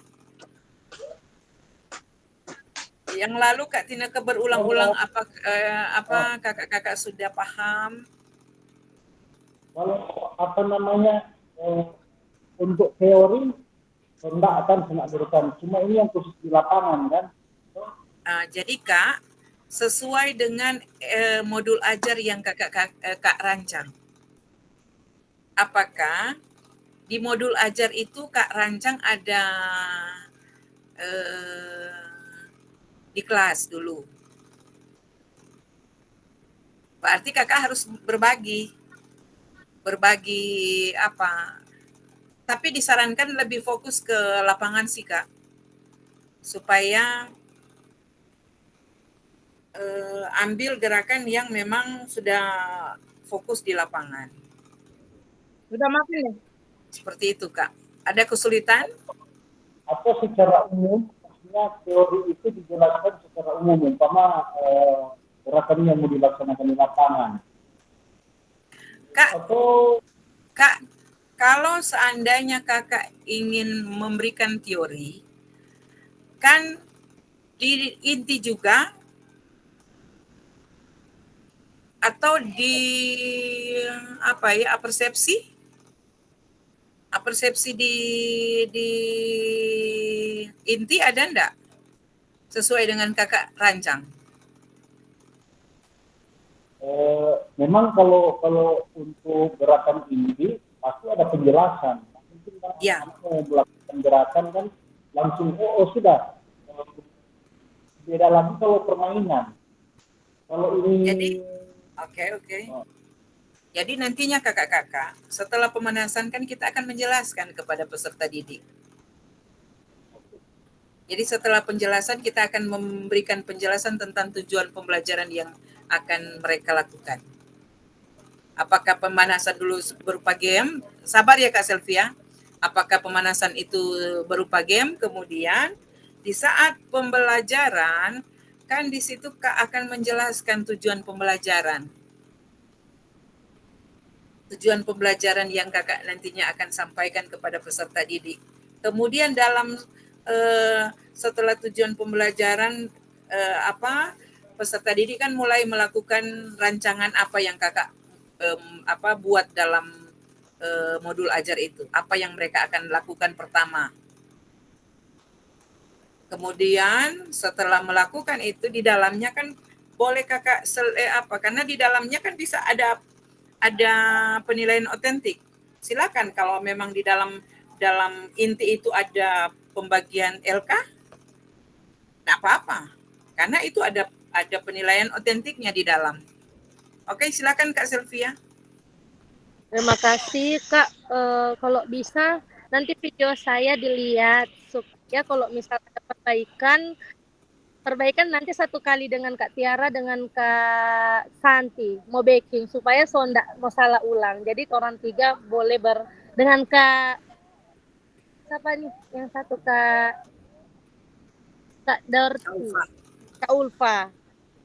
yang lalu Kak Tineke berulang-ulang apa kakak-kakak sudah paham? Kalau untuk teori enggak akan sangat direkam. Cuma ini yang khusus di lapangan kan. Jadi Kak, sesuai dengan modul ajar yang Kak rancang. Apakah di modul ajar itu Kak rancang ada di kelas dulu? Berarti kakak harus berbagi apa? Tapi disarankan lebih fokus ke lapangan sih Kak, supaya ambil gerakan yang memang sudah fokus di lapangan. Sudah makan ya? Seperti itu Kak. Ada kesulitan? Atau secara umum, maksudnya teori itu dijelaskan secara umum, umpama gerakan yang mau dilaksanakan di lapangan. Kak, kalau seandainya kakak ingin memberikan teori, kan di inti juga atau di persepsi di inti ada enggak sesuai dengan kakak rancang? Memang kalau untuk gerakan inti pasti ada penjelasan. Mungkin kalau mau melakukan gerakan kan langsung sudah. Beda lagi kalau permainan. Kalau ini. Jadi, oke. Jadi nantinya kakak-kakak setelah pemanasan kan kita akan menjelaskan kepada peserta didik. Jadi setelah penjelasan kita akan memberikan penjelasan tentang tujuan pembelajaran yang akan mereka lakukan. Apakah pemanasan dulu berupa game? Sabar ya Kak Selvia. Apakah pemanasan itu berupa game? Kemudian di saat pembelajaran kan di situ Kak akan menjelaskan tujuan pembelajaran. Tujuan pembelajaran yang Kakak nantinya akan sampaikan kepada peserta didik. Kemudian dalam setelah tujuan pembelajaran peserta didik kan mulai melakukan rancangan apa yang Kakak buat dalam modul ajar itu, apa yang mereka akan lakukan pertama. Kemudian setelah melakukan itu di dalamnya kan boleh Kakak karena di dalamnya kan bisa ada penilaian otentik. Silakan kalau memang di dalam inti itu ada pembagian LK, nggak apa-apa, karena itu ada penilaian otentiknya di dalam. Oke, silakan Kak Selvia. Terima kasih Kak. Kalau bisa nanti video saya dilihat supaya kalau misalnya ada perbaikan nanti satu kali dengan Kak Tiara dengan Kak Santi mau backing supaya nggak mau salah ulang. Jadi orang tiga boleh dengan Kak siapa nih yang satu Kak Dorti, Kak Ulfa.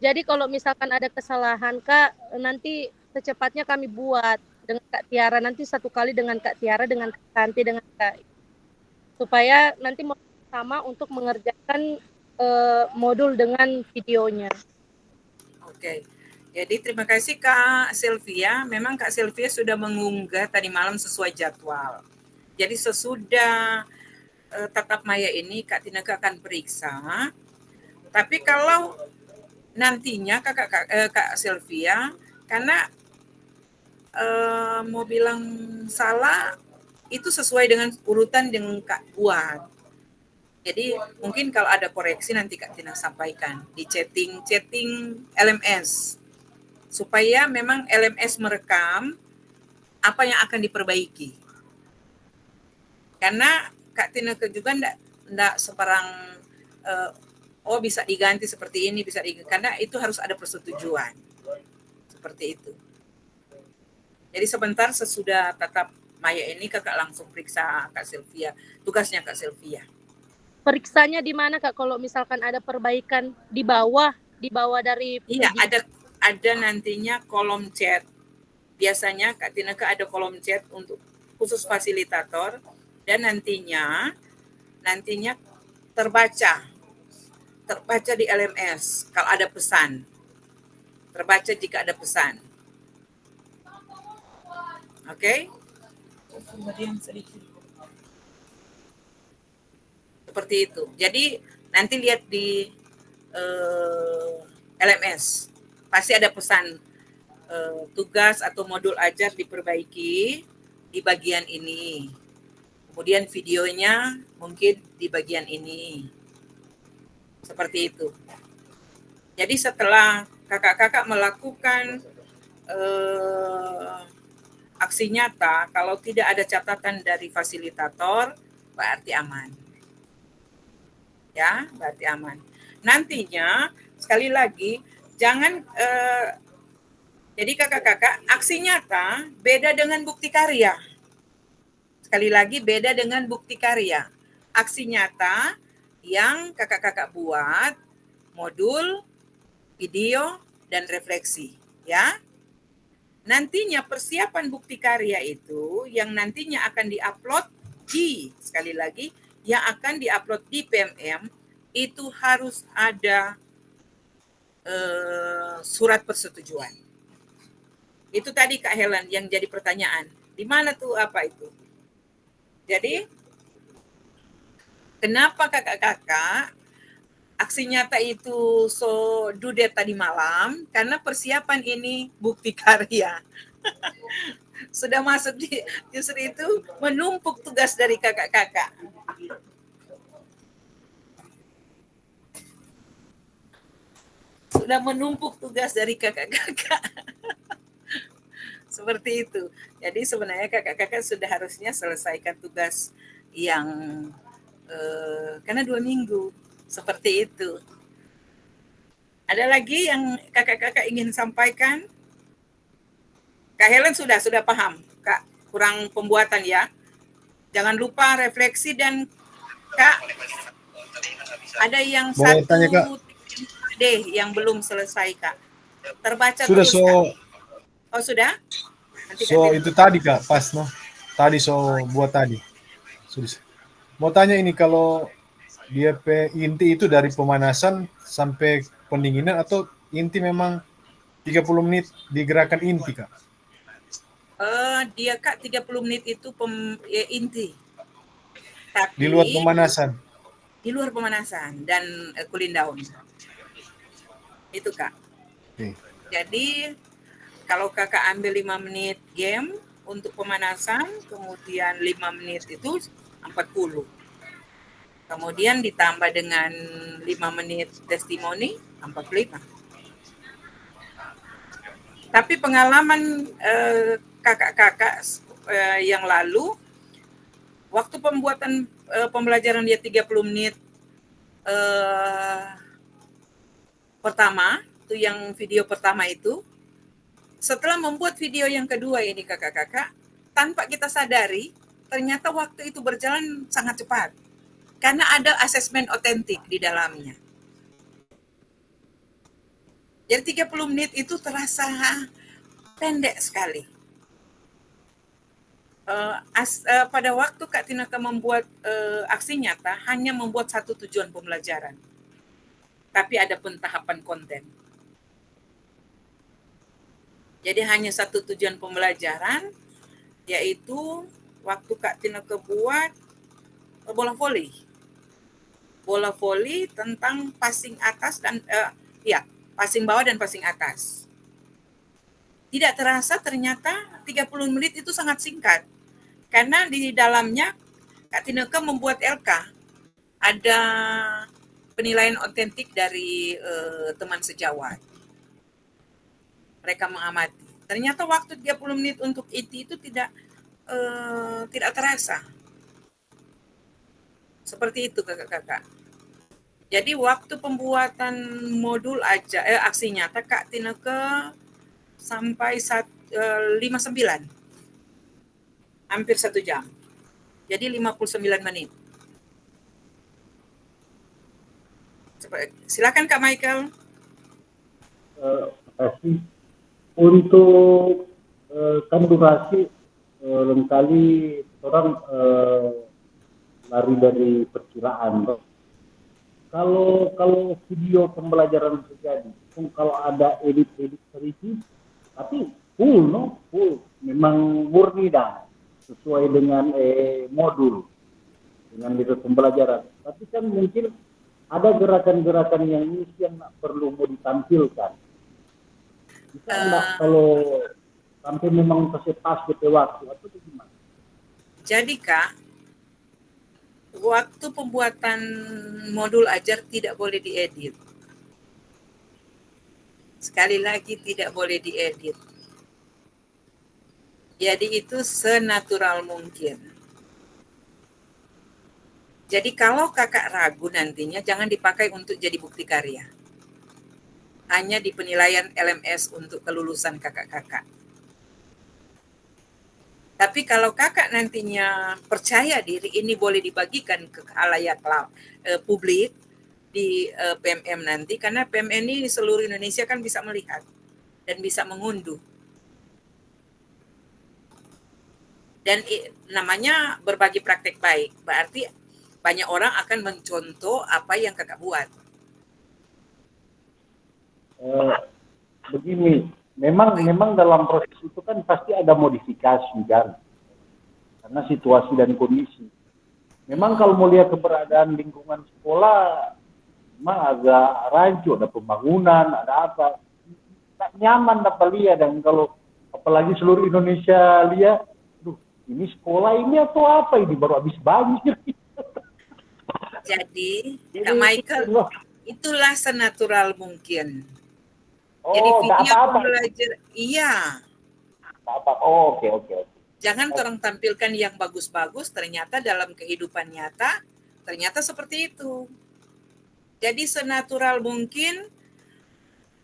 Jadi kalau misalkan ada kesalahan Kak, nanti secepatnya kami buat dengan Kak Tiara, nanti satu kali dengan Kak Tiara, dengan Kak Santi, dengan Kak, supaya nanti sama untuk mengerjakan modul dengan videonya. Oke. Jadi terima kasih Kak Selvia. Memang Kak Selvia sudah mengunggah tadi malam sesuai jadwal. Jadi sesudah tatap maya ini Kak Tineke akan periksa. Tapi kalau nantinya Kak Selvia, karena mau bilang salah itu sesuai dengan urutan yang Kak buat. Jadi mungkin kalau ada koreksi nanti Kak Tina sampaikan di chatting LMS supaya memang LMS merekam apa yang akan diperbaiki. Karena Kak Tineke juga enggak separang bisa diganti seperti ini, karena itu harus ada persetujuan. Seperti itu. Jadi sebentar sesudah tatap maya ini Kakak langsung periksa Kak Selvia, tugasnya Kak Selvia. Periksanya di mana Kak kalau misalkan ada perbaikan di bawah dari Iya, ada nantinya kolom chat. Biasanya Kak Tineke ada kolom chat untuk khusus fasilitator dan nantinya terbaca di LMS kalau ada pesan. Terbaca jika ada pesan. Oke? Seperti itu. Jadi nanti lihat di LMS. Pasti ada pesan tugas atau modul ajar diperbaiki di bagian ini. Kemudian videonya mungkin di bagian ini. Seperti itu. Jadi setelah kakak-kakak melakukan aksi nyata, kalau tidak ada catatan dari fasilitator, berarti aman. Ya, berarti aman. Nantinya, sekali lagi, jangan, jadi kakak-kakak, aksi nyata beda dengan bukti karya. Sekali lagi, beda dengan bukti karya. Aksi nyata yang kakak-kakak buat, modul, video, dan refleksi. Ya. Nantinya persiapan bukti karya itu yang nantinya akan diupload sekali lagi, yang akan diupload di PMM itu harus ada surat persetujuan. Itu tadi Kak Helen yang jadi pertanyaan. Di mana tuh apa itu? Jadi kenapa kakak-kakak aksi nyata itu due tadi malam? Karena persiapan ini bukti karya. Sudah masuk justru itu menumpuk tugas dari kakak-kakak. Sudah menumpuk tugas dari kakak-kakak. Seperti itu. Jadi sebenarnya kakak-kakak sudah harusnya selesaikan tugas yang Karena 2 minggu, seperti itu. Ada lagi yang kakak-kakak ingin sampaikan? Kak Helen sudah paham, Kak, kurang pembuatan ya. Jangan lupa refleksi dan Kak, ada yang Boleh satu tanya, Kak? deh yang belum selesai, Kak. Terbaca Sudah, terus, so Kak. Oh, sudah? Nanti so Kak itu tadi, Kak, pas no. Tadi so buat tadi. Sudah. Mau tanya ini, kalau dia inti itu dari pemanasan sampai pendinginan atau inti memang 30 menit digerakkan inti, Kak? Dia Kak 30 menit itu inti. Tapi Di luar pemanasan. Di luar pemanasan dan cooling down. Itu Kak. Okay. Jadi kalau Kakak ambil 5 menit game untuk pemanasan, kemudian 5 menit itu 40. Kemudian ditambah dengan 5 menit testimoni 45. Tapi pengalaman kakak-kakak yang lalu, waktu pembuatan pembelajaran dia 30 menit pertama, itu yang video pertama itu, setelah membuat video yang kedua ini kakak-kakak, tanpa kita sadari, ternyata waktu itu berjalan sangat cepat. Karena ada asesmen otentik di dalamnya. Jadi 30 menit itu terasa pendek sekali. Pada waktu Kak Tinaka membuat aksi nyata, hanya membuat satu tujuan pembelajaran. Tapi ada pentahapan konten. Jadi hanya satu tujuan pembelajaran, yaitu waktu Kak Tinaka buat bola voli. Bola voli tentang passing atas dan passing bawah dan passing atas. Tidak terasa ternyata 30 menit itu sangat singkat. Karena di dalamnya Kak Tinaka membuat LK. Ada penilaian otentik dari teman sejawat. Mereka mengamati. Ternyata waktu 30 menit untuk itu tidak terasa. Seperti itu kakak-kakak. Jadi waktu pembuatan modul aksi nyata Kak Tinaka sampai 59. Hampir 1 jam. Jadi 59 menit. Silakan Kak Michael. Terima kasih. Untuk kan durasi lengkali orang lari dari perkiraan. Kalau video pembelajaran terjadi, kalau ada edit sedikit, tapi full memang murni dah sesuai dengan modul dengan video pembelajaran. Tapi kan mungkin ada gerakan-gerakan yang perlu mau ditampilkan. Bisa enggak kalau sampai memang pas gitu waktu atau gimana? Jadi Kak, waktu pembuatan modul ajar tidak boleh diedit. Sekali lagi tidak boleh diedit. Jadi itu senatural mungkin. Jadi kalau kakak ragu nantinya jangan dipakai untuk jadi bukti karya. Hanya di penilaian LMS untuk kelulusan kakak-kakak. Tapi kalau kakak nantinya percaya diri ini boleh dibagikan ke khalayak publik di PMM nanti, karena PMM ini di seluruh Indonesia kan bisa melihat dan bisa mengunduh. Dan namanya berbagi praktek baik, berarti banyak orang akan mencontoh apa yang kakak buat. Begini, memang dalam proses itu kan pasti ada modifikasi kan, karena situasi dan kondisi. Memang kalau mau lihat keberadaan lingkungan sekolah, memang agak rancu, ada pembangunan, ada apa, tak nyaman dapat lihat. Dan kalau apalagi seluruh Indonesia lihat, ini sekolah ini atau apa ini baru habis banjir. Jadi Kak Michael, itulah senatural mungkin. Oh, jadi video apa-apa. Belajar, iya. Oh, oke. Jangan orang tampilkan yang bagus-bagus, ternyata dalam kehidupan nyata Ternyata seperti itu. Jadi senatural mungkin,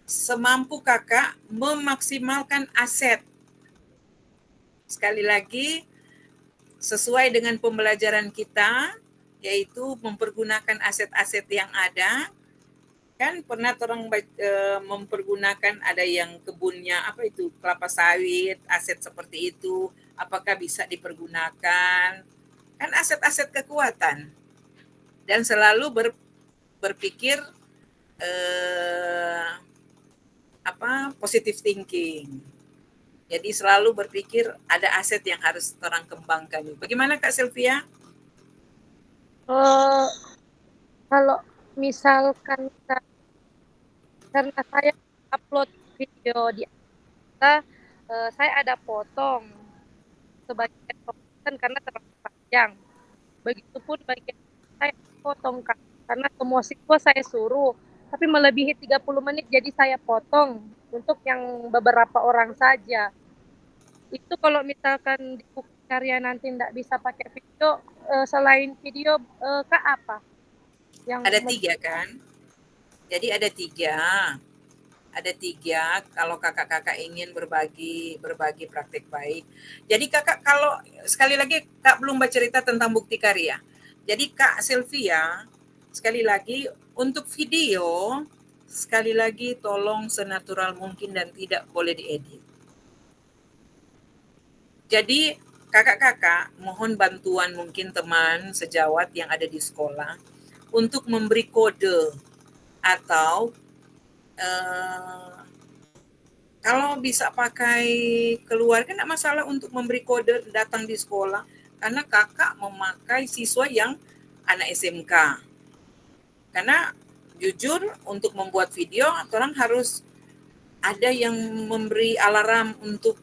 semampu kakak memaksimalkan aset. Sekali lagi, sesuai dengan pembelajaran kita, yaitu mempergunakan aset-aset yang ada. Kan pernah orang mempergunakan, ada yang kebunnya apa itu, kelapa sawit, aset seperti itu, apakah bisa dipergunakan? Kan aset-aset kekuatan. Dan selalu berpikir positive thinking. Jadi selalu berpikir ada aset yang harus orang kembangkan. Bagaimana Kak Sylvia? Kalau misalkan karena saya upload video di saya ada potong sebagian pembahasan karena terlalu panjang. Begitupun bagian saya potong karena semua siswa saya suruh, tapi melebihi 30 menit jadi saya potong untuk yang beberapa orang saja. Itu kalau misalkan di buku karya nanti tidak bisa pakai video, selain video Kak apa? Yang ada 3 kan? Jadi ada 3. Ada 3 kalau kakak-kakak ingin berbagi praktik baik. Jadi kakak, kalau sekali lagi Kak belum bercerita tentang bukti karya. Jadi Kak Sylvia, sekali lagi untuk video, sekali lagi tolong senatural mungkin dan tidak boleh diedit. Jadi kakak-kakak mohon bantuan mungkin teman sejawat yang ada di sekolah untuk memberi kode atau kalau bisa pakai keluarga tidak masalah untuk memberi kode datang di sekolah, karena kakak memakai siswa yang anak SMK. Karena jujur untuk membuat video orang harus ada yang memberi alarm untuk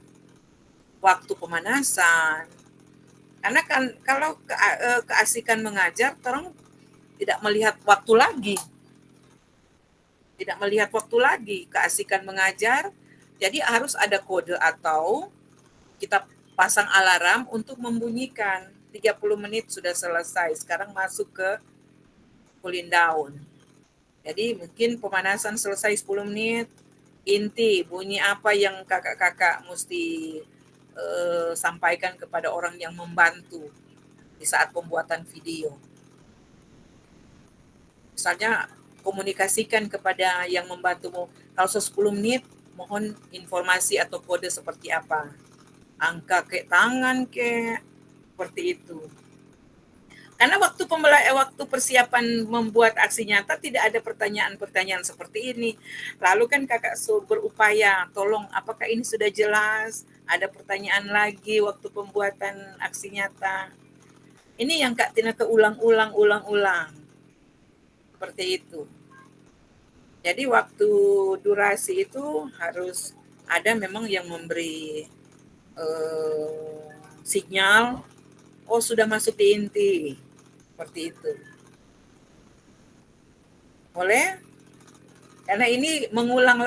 waktu pemanasan. Karena kan kalau keasikan mengajar orang tidak melihat waktu lagi. Tidak melihat waktu lagi keasikan mengajar, jadi harus ada kode atau kita pasang alarm untuk membunyikan 30 menit sudah selesai, sekarang masuk ke cooling down. Jadi mungkin pemanasan selesai 10 menit, inti bunyi apa yang kakak-kakak mesti sampaikan kepada orang yang membantu di saat pembuatan video. Misalnya komunikasikan kepada yang membantumu. Kalau 10 menit, mohon informasi atau kode seperti apa. Angka ke tangan ke, seperti itu. Karena waktu persiapan membuat aksi nyata tidak ada pertanyaan-pertanyaan seperti ini. Lalu kan kakak berupaya, tolong apakah ini sudah jelas? Ada pertanyaan lagi waktu pembuatan aksi nyata. Ini yang Kak Tina ulang-ulang. Seperti itu. Jadi waktu durasi itu harus ada memang yang memberi sinyal, oh sudah masuk di inti, seperti itu. Boleh? Karena ini mengulang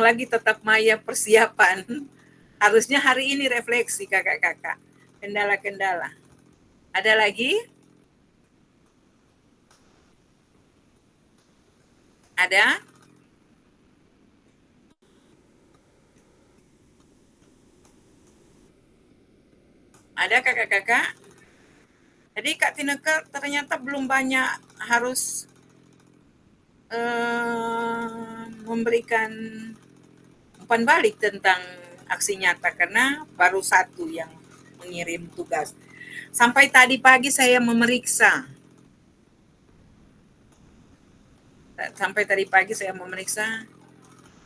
lagi tetap maya persiapan. Harusnya hari ini refleksi kakak-kakak. Kendala-kendala. Ada lagi? Ada? Ada kakak-kakak? Jadi Kak Tineke ternyata belum banyak harus memberikan umpan balik tentang aksi nyata karena baru 1 yang mengirim tugas. Sampai tadi pagi saya memeriksa.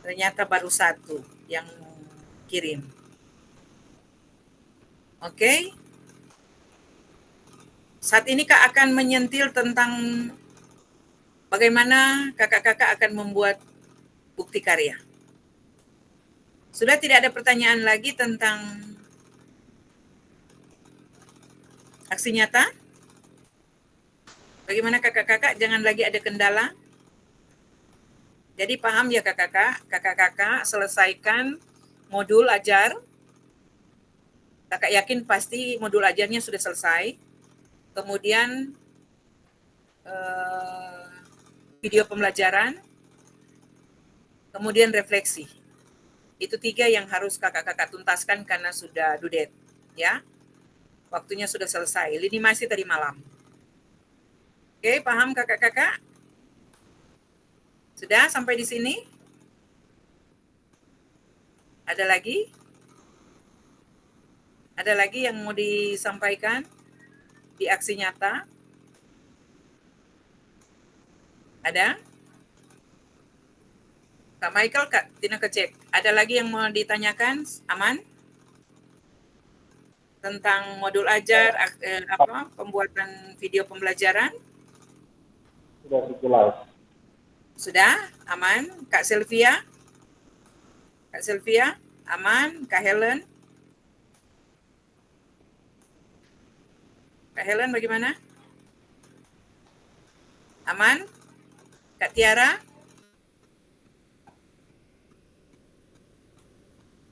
Ternyata baru 1 yang kirim. Oke. Saat ini Kak akan menyentil tentang bagaimana kakak-kakak akan membuat bukti karya. Sudah tidak ada pertanyaan lagi tentang aksi nyata? Bagaimana kakak-kakak? Jangan lagi ada kendala. Jadi paham ya kakak-kakak selesaikan modul ajar. Kakak yakin pasti modul ajarnya sudah selesai. Kemudian video pembelajaran, kemudian refleksi. Itu 3 yang harus kakak-kakak tuntaskan karena sudah due date, ya. Waktunya sudah selesai. Lini masih tadi malam. Oke, paham kakak-kakak? Sudah sampai di sini? Ada lagi? Ada lagi yang mau disampaikan di aksi nyata? Ada? Kak Michael, Kak Tina kecek. Ada lagi yang mau ditanyakan? Aman? Tentang modul ajar, pembuatan video pembelajaran? Sudah jelas. Sudah? Aman? Kak Sylvia? Kak Sylvia? Aman? Kak Helen? Kak Helen bagaimana? Aman? Kak Tiara?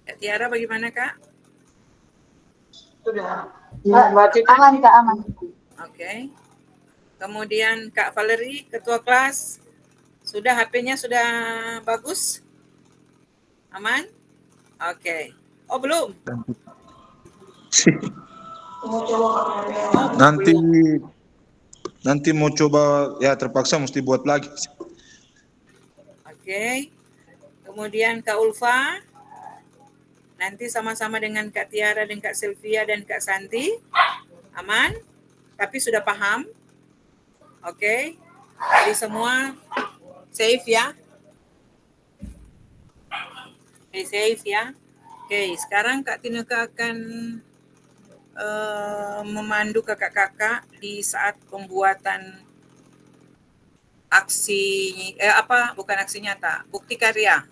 Kak Tiara bagaimana, Kak? Sudah. Aman, Kak, aman. Oke. Kemudian Kak Valerie, Ketua Kelas, sudah HP-nya sudah bagus? Aman? Oke. Oh, belum? Nanti mau coba, ya terpaksa mesti buat lagi. Oke. Kemudian Kak Ulfa, nanti sama-sama dengan Kak Tiara dan Kak Sylvia dan Kak Santi. Aman? Tapi sudah paham? Oke. Jadi semua safe ya? Oke, safe ya? Oke, sekarang Kak Tineke akan memandu kakak-kakak di saat pembuatan aksi, bukan aksi nyata, bukti karya.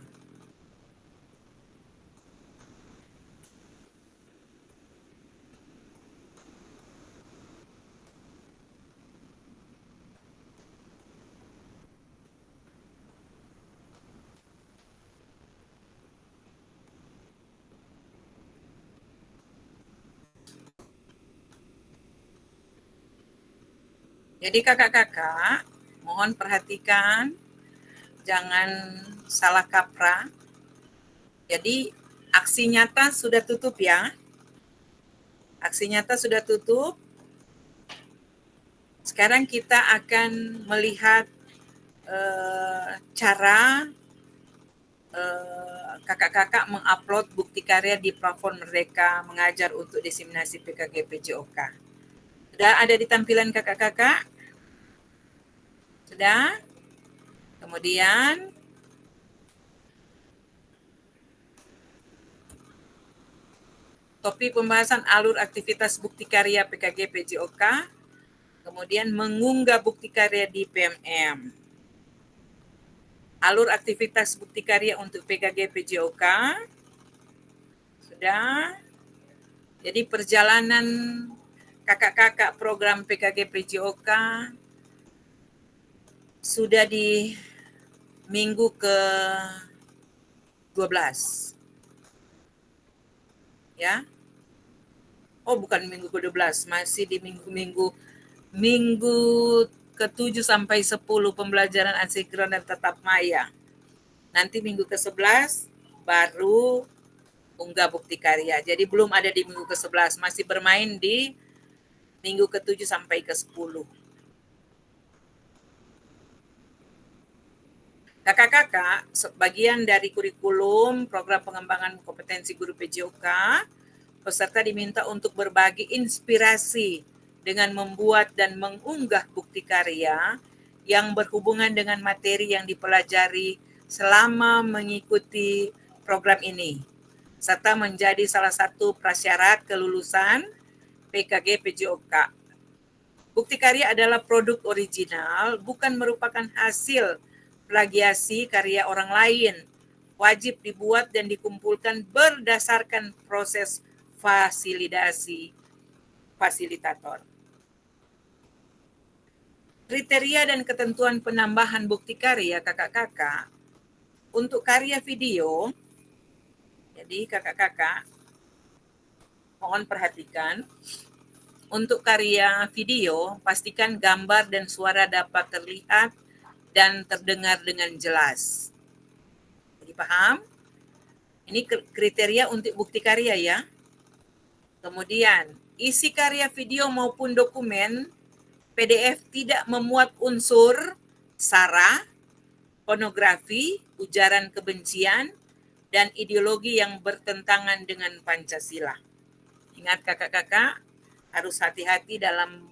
Jadi kakak-kakak, mohon perhatikan, jangan salah kaprah. Jadi aksi nyata sudah tutup ya. Aksi nyata sudah tutup. Sekarang kita akan melihat cara kakak-kakak mengupload bukti karya di platform Merdeka Mengajar untuk diseminasi PKG PJOK. Sudah ada di tampilan kakak-kakak? Sudah? Kemudian topik pembahasan alur aktivitas bukti karya PKG PJOK, kemudian mengunggah bukti karya di PMM. Alur aktivitas bukti karya untuk PKG PJOK. Sudah? Jadi perjalanan kakak-kakak program PKG PJOK sudah di minggu ke-12. Ya. Oh, bukan minggu ke-12, masih di minggu ke-7 sampai 10 pembelajaran asinkron dan tatap maya. Nanti minggu ke-11 baru unggah bukti karya. Jadi belum ada di minggu ke-11, masih bermain di minggu ke-7 sampai ke-10. Kakak-kakak, sebagian dari kurikulum program pengembangan kompetensi guru PJOK, peserta diminta untuk berbagi inspirasi dengan membuat dan mengunggah bukti karya yang berhubungan dengan materi yang dipelajari selama mengikuti program ini, serta menjadi salah satu prasyarat kelulusan PKG PJOK. Bukti karya adalah produk original, bukan merupakan hasil plagiasi karya orang lain. Wajib dibuat dan dikumpulkan berdasarkan proses fasilitator. Kriteria dan ketentuan penambahan bukti karya kakak-kakak untuk karya video. Jadi kakak-kakak mohon perhatikan, untuk karya video, pastikan gambar dan suara dapat terlihat dan terdengar dengan jelas. Jadi paham? Ini kriteria untuk bukti karya ya. Kemudian, isi karya video maupun dokumen PDF tidak memuat unsur sara, pornografi, ujaran kebencian, dan ideologi yang bertentangan dengan Pancasila. Ingat kakak-kakak, harus hati-hati dalam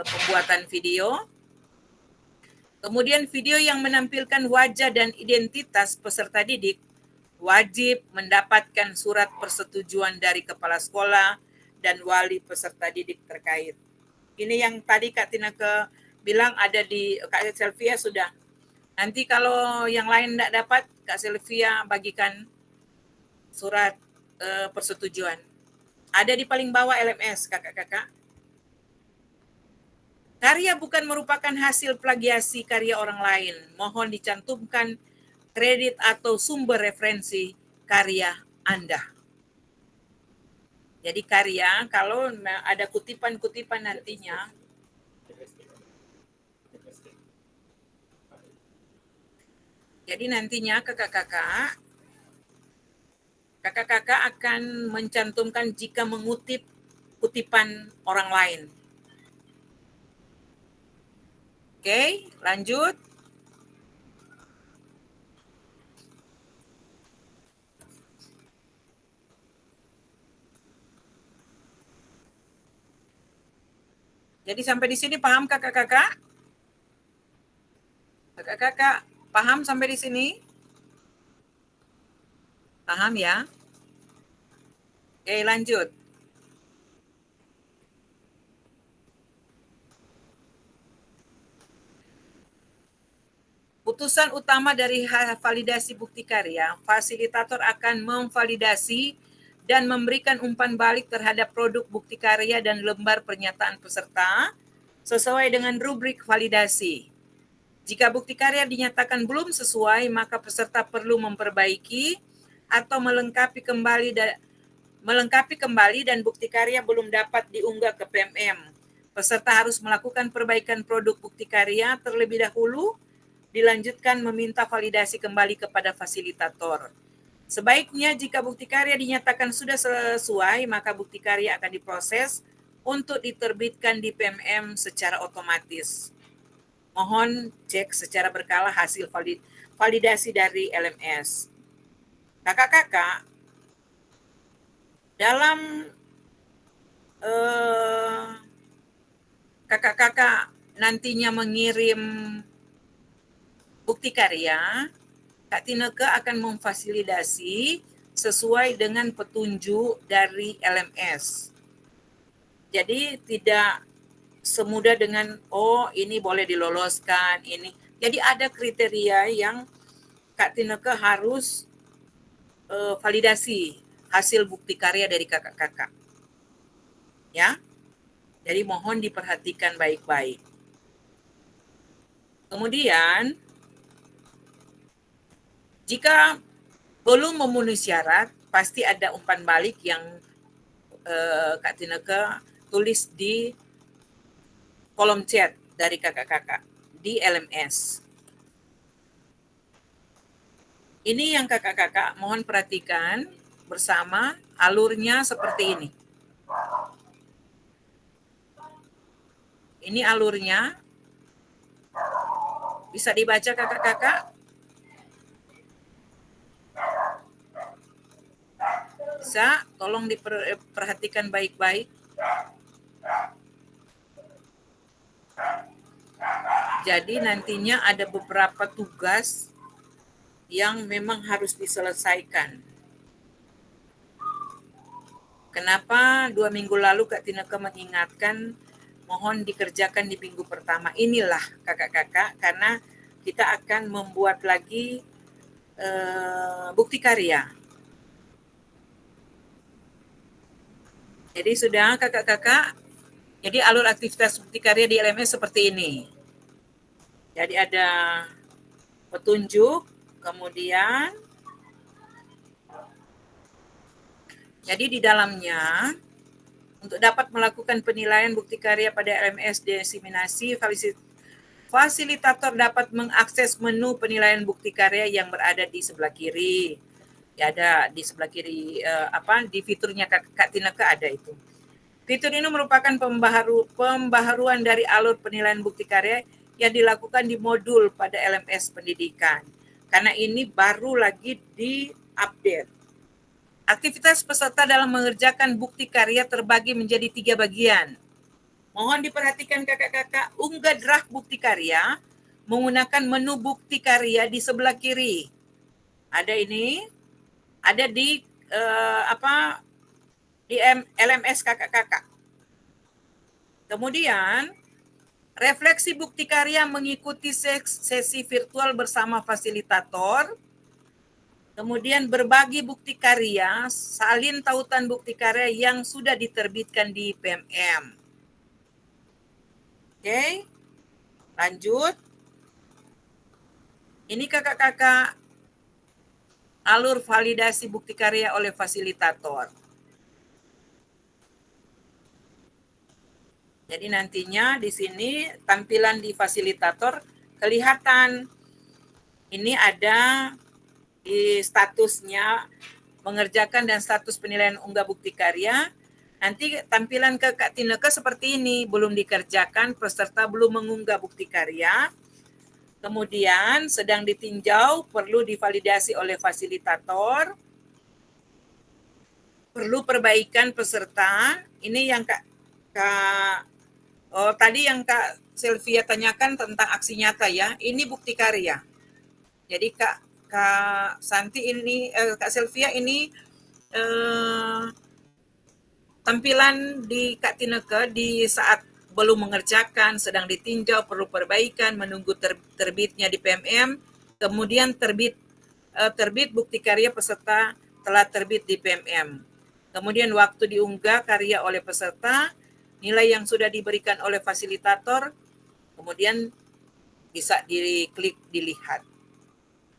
pembuatan video. Kemudian video yang menampilkan wajah dan identitas peserta didik wajib mendapatkan surat persetujuan dari kepala sekolah dan wali peserta didik terkait. Ini yang tadi Kak Tineke bilang ada di Kak Sylvia sudah. Nanti kalau yang lain tidak dapat, Kak Sylvia bagikan surat persetujuan. Ada di paling bawah LMS, kakak-kakak. Karya bukan merupakan hasil plagiasi karya orang lain. Mohon dicantumkan kredit atau sumber referensi karya Anda. Jadi karya, kalau ada kutipan-kutipan nantinya, jadi nantinya kakak-kakak akan mencantumkan jika mengutip kutipan orang lain. Oke, lanjut. Jadi sampai di sini paham kakak-kakak? Kakak-kakak paham sampai di sini? Paham ya? Oke, lanjut. Putusan utama dari validasi bukti karya, fasilitator akan memvalidasi dan memberikan umpan balik terhadap produk bukti karya dan lembar pernyataan peserta sesuai dengan rubrik validasi. Jika bukti karya dinyatakan belum sesuai, maka peserta perlu memperbaiki atau melengkapi kembali dan bukti karya belum dapat diunggah ke PMM. Peserta harus melakukan perbaikan produk bukti karya terlebih dahulu, dilanjutkan meminta validasi kembali kepada fasilitator. Sebaiknya jika bukti karya dinyatakan sudah sesuai, maka bukti karya akan diproses untuk diterbitkan di PMM secara otomatis. Mohon cek secara berkala hasil validasi dari LMS. Kakak-kakak, dalam kakak-kakak nantinya mengirim bukti karya, Kak Tineke akan memfasilitasi sesuai dengan petunjuk dari LMS. Jadi tidak semudah dengan, oh ini boleh diloloskan, ini. Jadi ada kriteria yang Kak Tineke harus validasi hasil bukti karya dari kakak-kakak. Ya, jadi mohon diperhatikan baik-baik. Kemudian, jika belum memenuhi syarat, pasti ada umpan balik yang Kak Tineke tulis di kolom chat dari kakak-kakak di LMS. Ini yang kakak-kakak mohon perhatikan bersama, alurnya seperti ini. Ini alurnya. Bisa dibaca kakak-kakak? Bisa, tolong diperhatikan baik-baik. Jadi nantinya ada beberapa tugas yang memang harus diselesaikan. Kenapa 2 minggu lalu Kak Tineke mengingatkan mohon dikerjakan di minggu pertama. Inilah kakak-kakak, karena kita akan membuat lagi bukti karya. Jadi sudah kakak-kakak, jadi alur aktivitas bukti karya di LMS seperti ini. Jadi ada petunjuk, kemudian jadi di dalamnya Untuk dapat melakukan penilaian bukti karya pada LMS diseminasi, fasilitator dapat mengakses menu penilaian bukti karya yang berada di sebelah kiri. Ya, ada di sebelah kiri di fiturnya Kak Tineke ada itu. Fitur ini merupakan pembaharuan dari alur penilaian bukti karya yang dilakukan di modul pada LMS pendidikan. Karena ini baru lagi di-update. Aktivitas peserta dalam mengerjakan bukti karya terbagi menjadi 3 bagian. Mohon diperhatikan kakak-kakak, unggah draft bukti karya menggunakan menu bukti karya di sebelah kiri. Ada ini, ada di LMS kakak-kakak. Kemudian, refleksi bukti karya mengikuti sesi virtual bersama fasilitator. Kemudian berbagi bukti karya, salin tautan bukti karya yang sudah diterbitkan di PMM. Oke, lanjut. Ini kakak-kakak alur validasi bukti karya oleh fasilitator. Jadi nantinya di sini tampilan di fasilitator kelihatan ini ada di statusnya mengerjakan dan status penilaian unggah bukti karya. Nanti tampilan ke Kak Tineke seperti ini, belum dikerjakan, peserta belum mengunggah bukti karya. Kemudian sedang ditinjau, perlu divalidasi oleh fasilitator. Perlu perbaikan peserta. Ini yang tadi yang Kak Sylvia tanyakan tentang aksi nyata ya. Ini bukti karya. Jadi Kak Santi ini, Kak Sylvia ini tampilan di Kak Tineke di saat belum mengerjakan, sedang ditinjau, perlu perbaikan, menunggu terbitnya di PMM, kemudian terbit bukti karya peserta telah terbit di PMM. Kemudian waktu diunggah karya oleh peserta, nilai yang sudah diberikan oleh fasilitator, kemudian bisa diklik dilihat.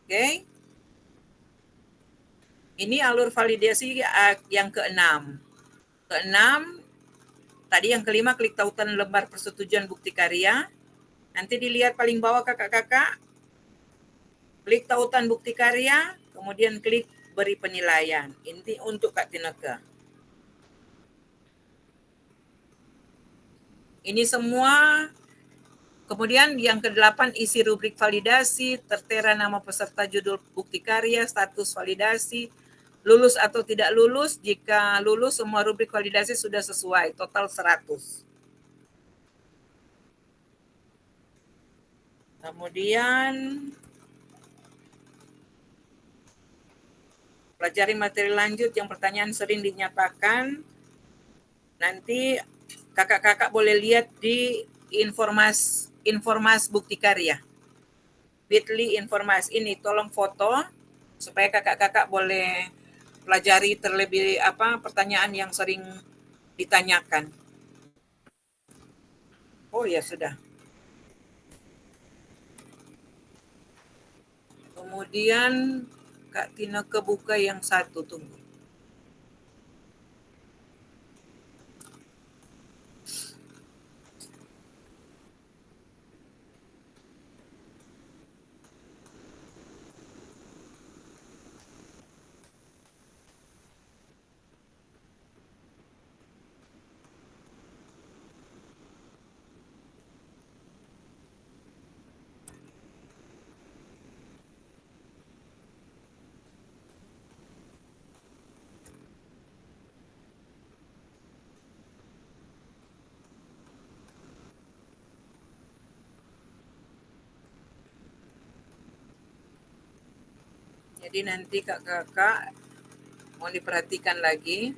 Oke. Ini alur validasi yang keenam. Tadi yang kelima, klik tautan lembar persetujuan bukti karya. Nanti dilihat paling bawah kakak-kakak. Klik tautan bukti karya, kemudian klik beri penilaian. Ini untuk Kak Tineke. Ini semua. Kemudian yang ke-8, isi rubrik validasi, tertera nama peserta, judul bukti karya, status validasi, lulus atau tidak lulus. Jika lulus, semua rubrik validasi sudah sesuai, total 100. Kemudian pelajari materi lanjut yang pertanyaan sering dinyatakan. Nanti kakak-kakak boleh lihat di Informas bukti karya. Bitly Informas ini tolong foto supaya kakak-kakak boleh pelajari terlebih pertanyaan yang sering ditanyakan. Oh ya sudah. Kemudian Kak Tineke buka yang satu, tunggu. Jadi nanti kakak-kakak mau diperhatikan lagi.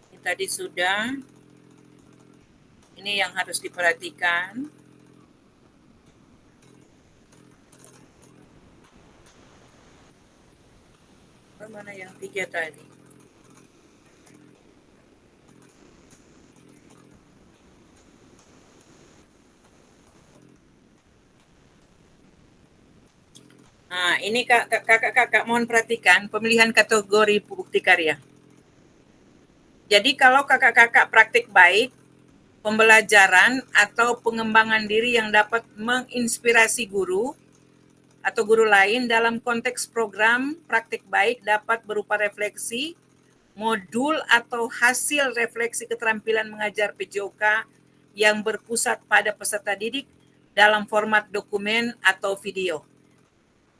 Ini tadi sudah. Ini yang harus diperhatikan. Mana yang 3 tadi? Nah, ini kakak-kakak mohon perhatikan pemilihan kategori bukti karya. Jadi kalau kakak-kakak praktik baik, pembelajaran atau pengembangan diri yang dapat menginspirasi guru atau guru lain dalam konteks program praktik baik dapat berupa refleksi, modul atau hasil refleksi keterampilan mengajar PJOK yang berpusat pada peserta didik dalam format dokumen atau video.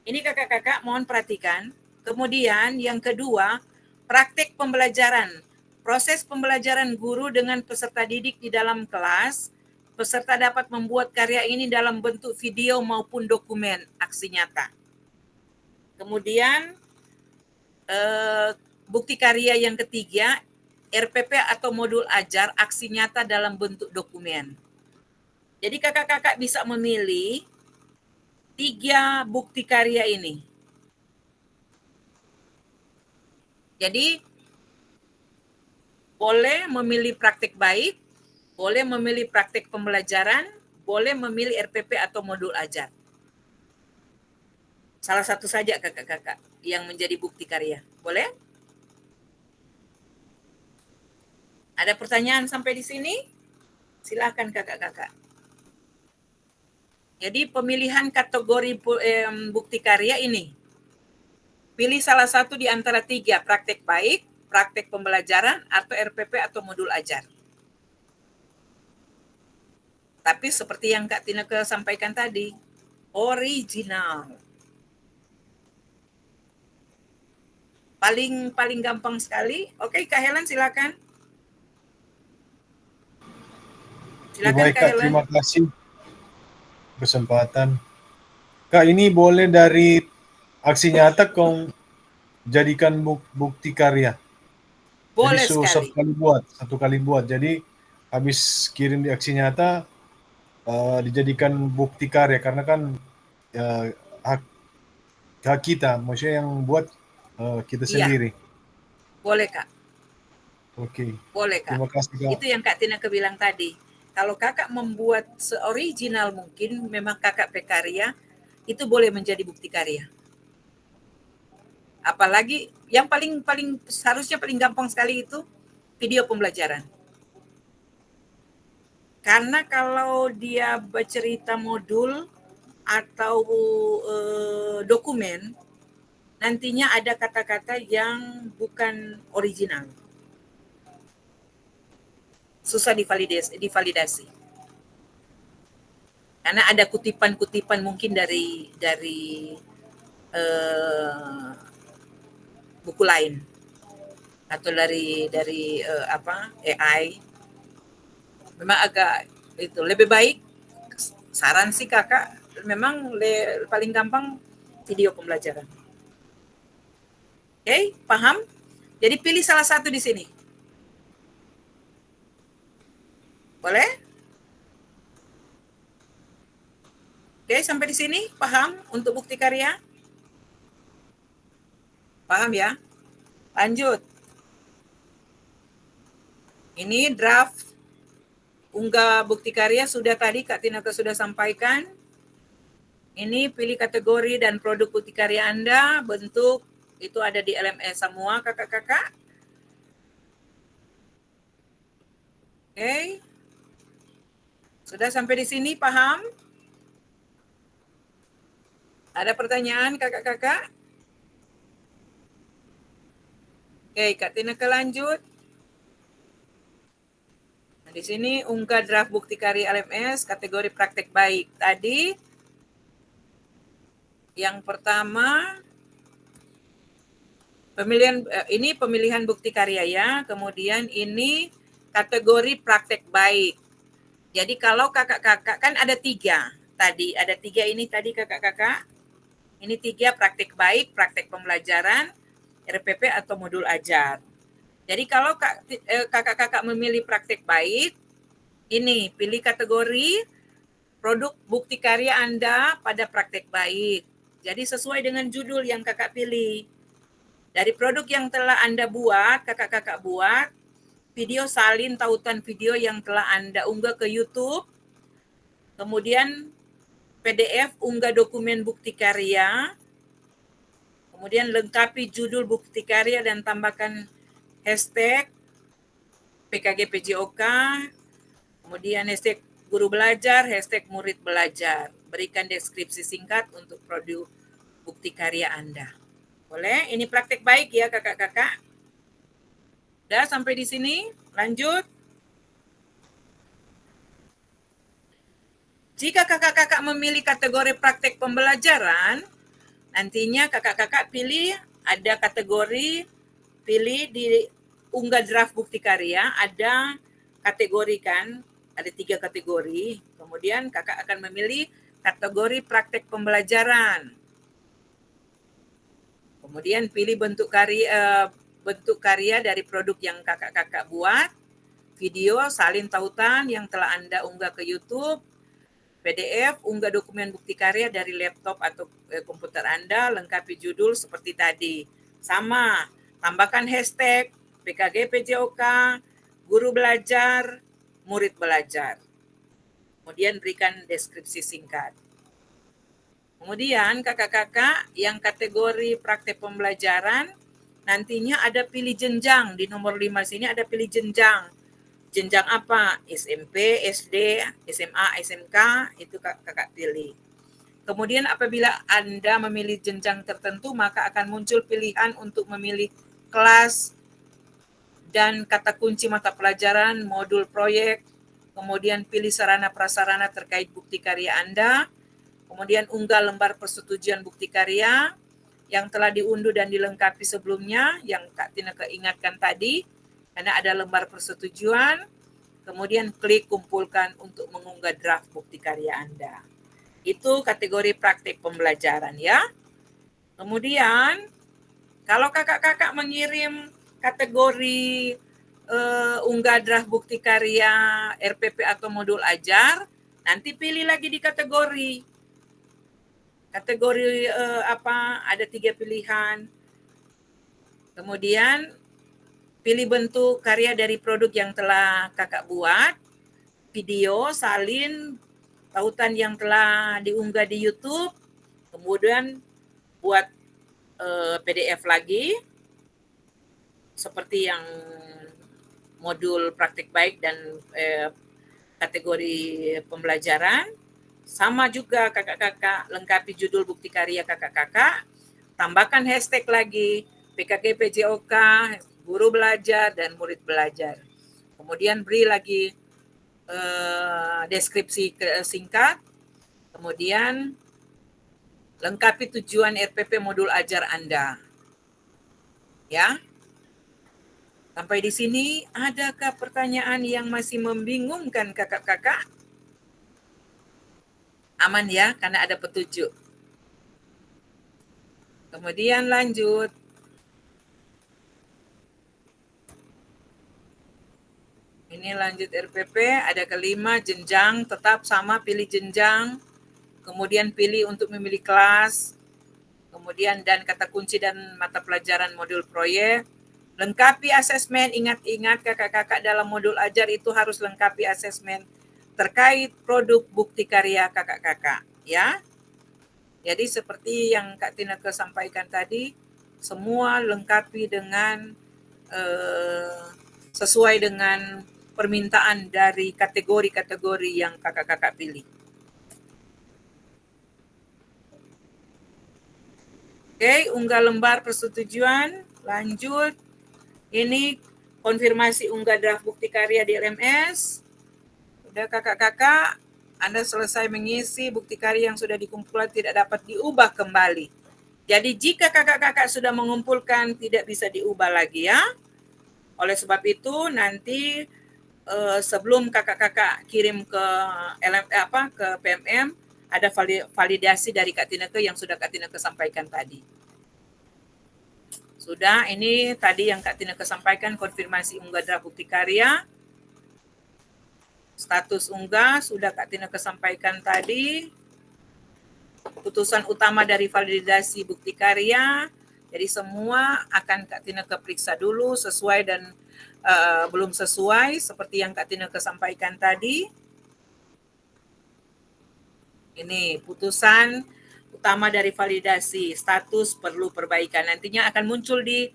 Ini kakak-kakak mohon perhatikan. Kemudian yang kedua, praktik pembelajaran. Proses pembelajaran guru dengan peserta didik di dalam kelas. Peserta dapat membuat karya ini dalam bentuk video maupun dokumen aksi nyata. Kemudian bukti karya yang ketiga, RPP atau modul ajar aksi nyata dalam bentuk dokumen. Jadi kakak-kakak bisa memilih 3 bukti karya ini. Jadi boleh memilih praktik baik, boleh memilih praktik pembelajaran, boleh memilih RPP atau modul ajar. Salah satu saja kakak-kakak yang menjadi bukti karya. Boleh? Ada pertanyaan sampai di sini? Silakan kakak-kakak. Jadi pemilihan kategori bukti karya ini. Pilih salah satu di antara 3, praktek baik, praktek pembelajaran, atau RPP atau modul ajar. Tapi seperti yang Kak Tineke sampaikan tadi, original. Paling gampang sekali. Oke, Kak Helen silakan. Silakan Baik, Kak Kak, Helen. terima kasih kesempatan. Kak, ini boleh dari aksi nyata kau jadikan bukti karya. Boleh Jadi sekali. satu kali buat. Jadi habis kirim di aksi nyata dijadikan bukti karya karena kan hak kita, maksudnya yang buat kita sendiri. Boleh Kak. Oke. Boleh Kak. Terima kasih Kak. Itu yang Kak Tineke bilang tadi. Kalau kakak membuat seoriginal mungkin, memang kakak pekarya, itu boleh menjadi bukti karya. Apalagi yang paling seharusnya paling gampang sekali itu video pembelajaran. Karena kalau dia bercerita modul atau dokumen, nantinya ada kata-kata yang bukan original. Susah divalidasi. Karena ada kutipan-kutipan mungkin dari buku lain atau dari AI. Memang agak itu lebih baik, saran sih kakak, memang paling gampang video pembelajaran. Oke, paham? Jadi pilih salah satu di sini. Boleh? Oke, sampai di sini paham untuk bukti karya? Paham ya? Lanjut. Ini draft unggah bukti karya sudah tadi Kak Tineke sudah sampaikan. Ini pilih kategori dan produk bukti karya Anda, bentuk itu ada di LMS semua kakak-kakak. Oke. Sudah sampai di sini paham? Ada pertanyaan kakak-kakak? Oke, Kak Tineke lanjut. Nah, di sini unggah draft bukti karya LMS kategori praktek baik. Tadi yang pertama pemilihan bukti karya ya. Kemudian ini kategori praktek baik. Jadi kalau kakak-kakak kan ada 3 tadi, ada 3 ini tadi kakak-kakak. Ini 3 praktek baik, praktek pembelajaran, RPP atau modul ajar. Jadi kalau kakak-kakak memilih praktek baik, ini pilih kategori produk bukti karya Anda pada praktek baik. Jadi sesuai dengan judul yang kakak pilih. Dari produk yang telah Anda buat, kakak-kakak buat, video salin tautan video yang telah Anda unggah ke YouTube, kemudian PDF unggah dokumen bukti karya, Kemudian lengkapi judul bukti karya dan tambahkan hashtag PKG PJOK, kemudian hashtag guru belajar, hashtag murid belajar. Berikan deskripsi singkat untuk produk bukti karya Anda. Boleh? Ini praktek baik ya kakak-kakak. Udah sampai di sini? Lanjut. Jika kakak-kakak memilih kategori praktek pembelajaran, nantinya kakak-kakak pilih ada kategori, pilih di unggah draft bukti karya, ada kategori kan, ada 3 kategori. Kemudian kakak akan memilih kategori praktek pembelajaran. Kemudian pilih bentuk karya dari produk yang kakak-kakak buat, video, salin tautan yang telah Anda unggah ke YouTube, PDF, unggah dokumen bukti karya dari laptop atau komputer Anda, lengkapi judul seperti tadi. Sama, tambahkan hashtag PKG PJOK, guru belajar, murid belajar. Kemudian berikan deskripsi singkat. Kemudian kakak-kakak yang kategori praktek pembelajaran, nantinya ada pilih jenjang. Di nomor 5 sini ada pilih jenjang. Jenjang apa? SMP, SD, SMA, SMK, itu kakak pilih. Kemudian apabila Anda memilih jenjang tertentu, maka akan muncul pilihan untuk memilih kelas dan kata kunci mata pelajaran, modul proyek, kemudian pilih sarana prasarana terkait bukti karya Anda, kemudian unggah lembar persetujuan bukti karya yang telah diunduh dan dilengkapi sebelumnya, yang Kak Tineke ingatkan tadi, karena ada lembar persetujuan, kemudian klik kumpulkan untuk mengunggah draft bukti karya Anda. Itu kategori praktik pembelajaran ya. Kemudian, kalau kakak-kakak mengirim kategori unggah draft bukti karya RPP atau modul ajar, nanti pilih lagi di kategori. Kategori ada 3 pilihan. Kemudian pilih bentuk karya dari produk yang telah kakak buat, video, salin, tautan yang telah diunggah di YouTube, kemudian buat PDF lagi, seperti yang modul praktik baik dan kategori pembelajaran. Sama juga kakak-kakak lengkapi judul bukti karya kakak-kakak, tambahkan hashtag lagi PKG PJOK, guru belajar dan murid belajar. Kemudian beri lagi deskripsi singkat, kemudian lengkapi tujuan RPP modul ajar Anda. Ya. Sampai di sini, adakah pertanyaan yang masih membingungkan kakak-kakak? Aman ya, karena ada petunjuk. Kemudian lanjut. Ini lanjut RPP, ada kelima, jenjang, tetap sama, pilih jenjang. Kemudian pilih untuk memilih kelas. Kemudian dan kata kunci dan mata pelajaran modul proyek. Lengkapi asesmen, ingat-ingat kakak-kakak dalam modul ajar itu harus lengkapi asesmen terkait produk bukti karya kakak-kakak, ya. Jadi seperti yang Kak Tineke sampaikan tadi, semua lengkapi dengan sesuai dengan permintaan dari kategori-kategori yang kakak-kakak pilih. Oke, unggah lembar persetujuan, lanjut. Ini konfirmasi unggah draft bukti karya di LMS. Udah kakak-kakak, Anda selesai mengisi bukti karya yang sudah dikumpulkan tidak dapat diubah kembali. Jadi jika kakak-kakak sudah mengumpulkan tidak bisa diubah lagi ya. Oleh sebab itu nanti sebelum kakak-kakak kirim ke ke PMM ada validasi dari Kak Tineke yang sudah Kak Tineke sampaikan tadi. Sudah, ini tadi yang Kak Tineke sampaikan konfirmasi unggah draft bukti karya. Status unggah sudah Kak Tineke sampaikan tadi. Putusan utama dari validasi bukti karya. Jadi semua akan Kak Tineke periksa dulu sesuai dan belum sesuai seperti yang Kak Tineke sampaikan tadi. Ini putusan utama dari validasi, status perlu perbaikan. Nantinya akan muncul di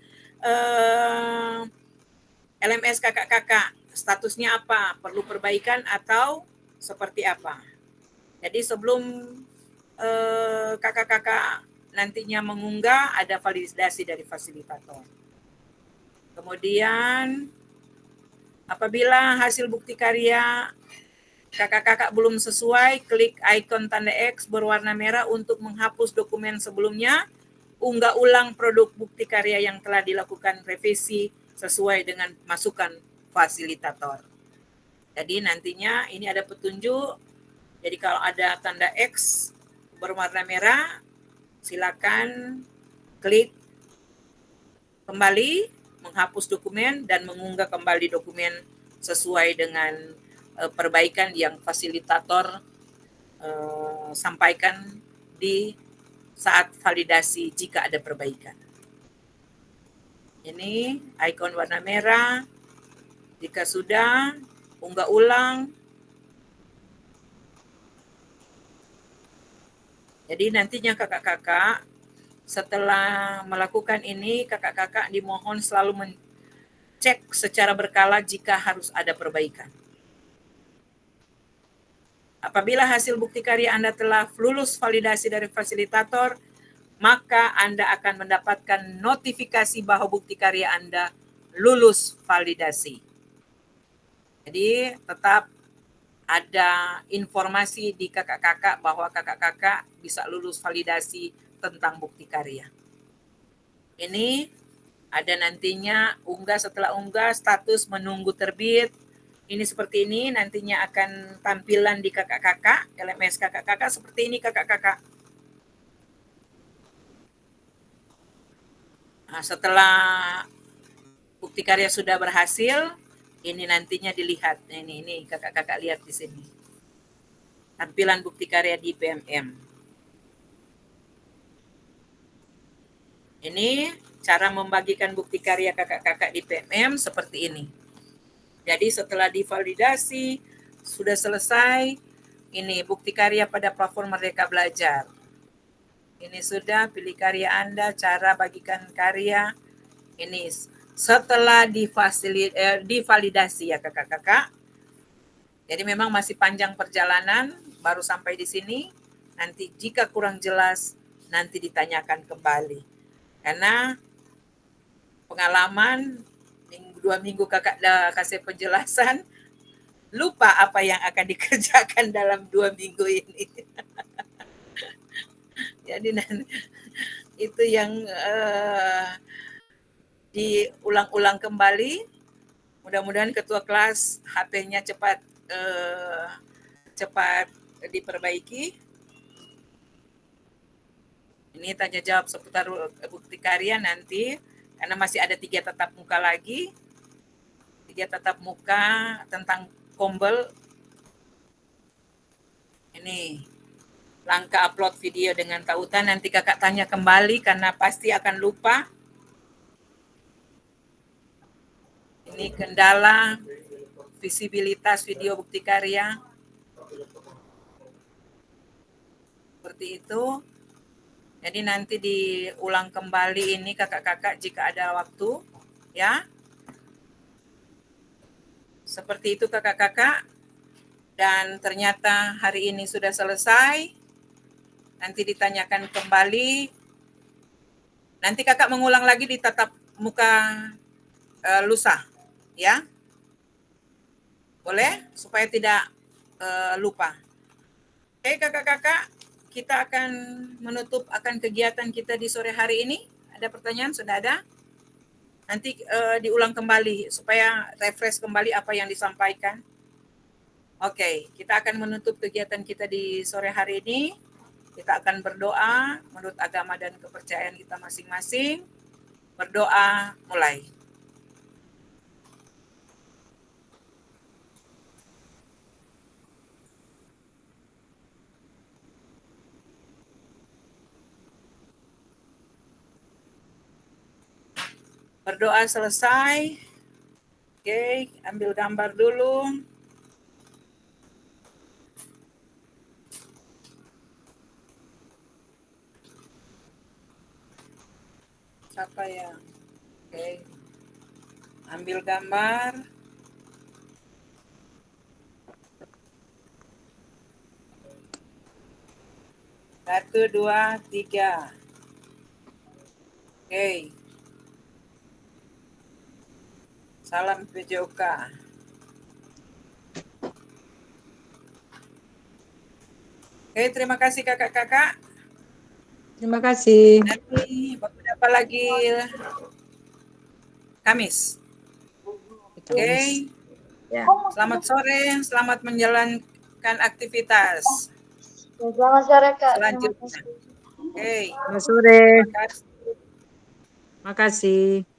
LMS kakak-kakak, statusnya apa, perlu perbaikan atau seperti apa. Jadi sebelum kakak-kakak nantinya mengunggah, ada validasi dari fasilitator. Kemudian apabila hasil bukti karya kakak-kakak belum sesuai, klik ikon tanda X berwarna merah untuk menghapus dokumen sebelumnya. Unggah ulang produk bukti karya yang telah dilakukan revisi sesuai dengan masukan fasilitator. Jadi nantinya ini ada petunjuk. Jadi kalau ada tanda X berwarna merah, silakan klik kembali, menghapus dokumen dan mengunggah kembali dokumen sesuai dengan perbaikan yang fasilitator sampaikan di saat validasi jika ada perbaikan. Ini ikon warna merah. Jika sudah, unggah ulang. Jadi nantinya kakak-kakak setelah melakukan ini, kakak-kakak dimohon selalu mengecek secara berkala jika harus ada perbaikan. Apabila hasil bukti karya Anda telah lulus validasi dari fasilitator, maka Anda akan mendapatkan notifikasi bahwa bukti karya Anda lulus validasi. Jadi tetap ada informasi di kakak-kakak bahwa kakak-kakak bisa lulus validasi tentang bukti karya. Ini ada nantinya unggah, setelah unggah status menunggu terbit. Ini seperti ini, nantinya akan tampilan di kakak-kakak, LMS kakak-kakak seperti ini kakak-kakak. Nah, setelah bukti karya sudah berhasil, ini nantinya dilihat. Ini kakak-kakak lihat di sini. Tampilan bukti karya di PMM. Ini cara membagikan bukti karya kakak-kakak di PMM seperti ini. Jadi setelah divalidasi, sudah selesai, ini bukti karya pada platform Merdeka Belajar. Ini sudah, pilih karya Anda, cara bagikan karya. Ini setelah divalidasi ya kakak-kakak. Jadi memang masih panjang perjalanan, baru sampai di sini. Nanti jika kurang jelas, nanti ditanyakan kembali. Karena pengalaman 2 minggu kakak dah kasih penjelasan, lupa apa yang akan dikerjakan dalam 2 minggu ini. Jadi itu yang diulang-ulang kembali. Mudah-mudahan ketua kelas HP-nya cepat diperbaiki. Ini tanya jawab seputar bukti karya nanti, karena masih ada 3 tatap muka lagi. 3 tatap muka tentang Kombel. Ini langkah upload video dengan tautan, nanti kakak tanya kembali karena pasti akan lupa. Ini kendala visibilitas video bukti karya. Seperti itu. Jadi nanti diulang kembali ini kakak-kakak jika ada waktu, ya. Seperti itu kakak-kakak. Dan ternyata hari ini sudah selesai. Nanti ditanyakan kembali. Nanti kakak mengulang lagi di tatap muka lusa, ya. Boleh? Supaya tidak lupa. Oke kakak-kakak, kita akan menutup akan kegiatan kita di sore hari ini. Ada pertanyaan? Sudah ada? Nanti diulang kembali supaya refresh kembali apa yang disampaikan. Oke, kita akan menutup kegiatan kita di sore hari ini. Kita akan berdoa menurut agama dan kepercayaan kita masing-masing. Berdoa mulai. Berdoa selesai. Oke, ambil gambar dulu. capaian. Oke. Ambil gambar. Satu, dua, tiga. Oke. Salam PJOK. Oke, terima kasih kakak-kakak. Terima kasih. Nanti berapa lagi Kamis. Oke. Ya. Selamat sore, selamat menjalankan aktivitas. Selamat sore Kak. Selanjutnya. Oke. Selamat sore. Terima kasih. Terima kasih.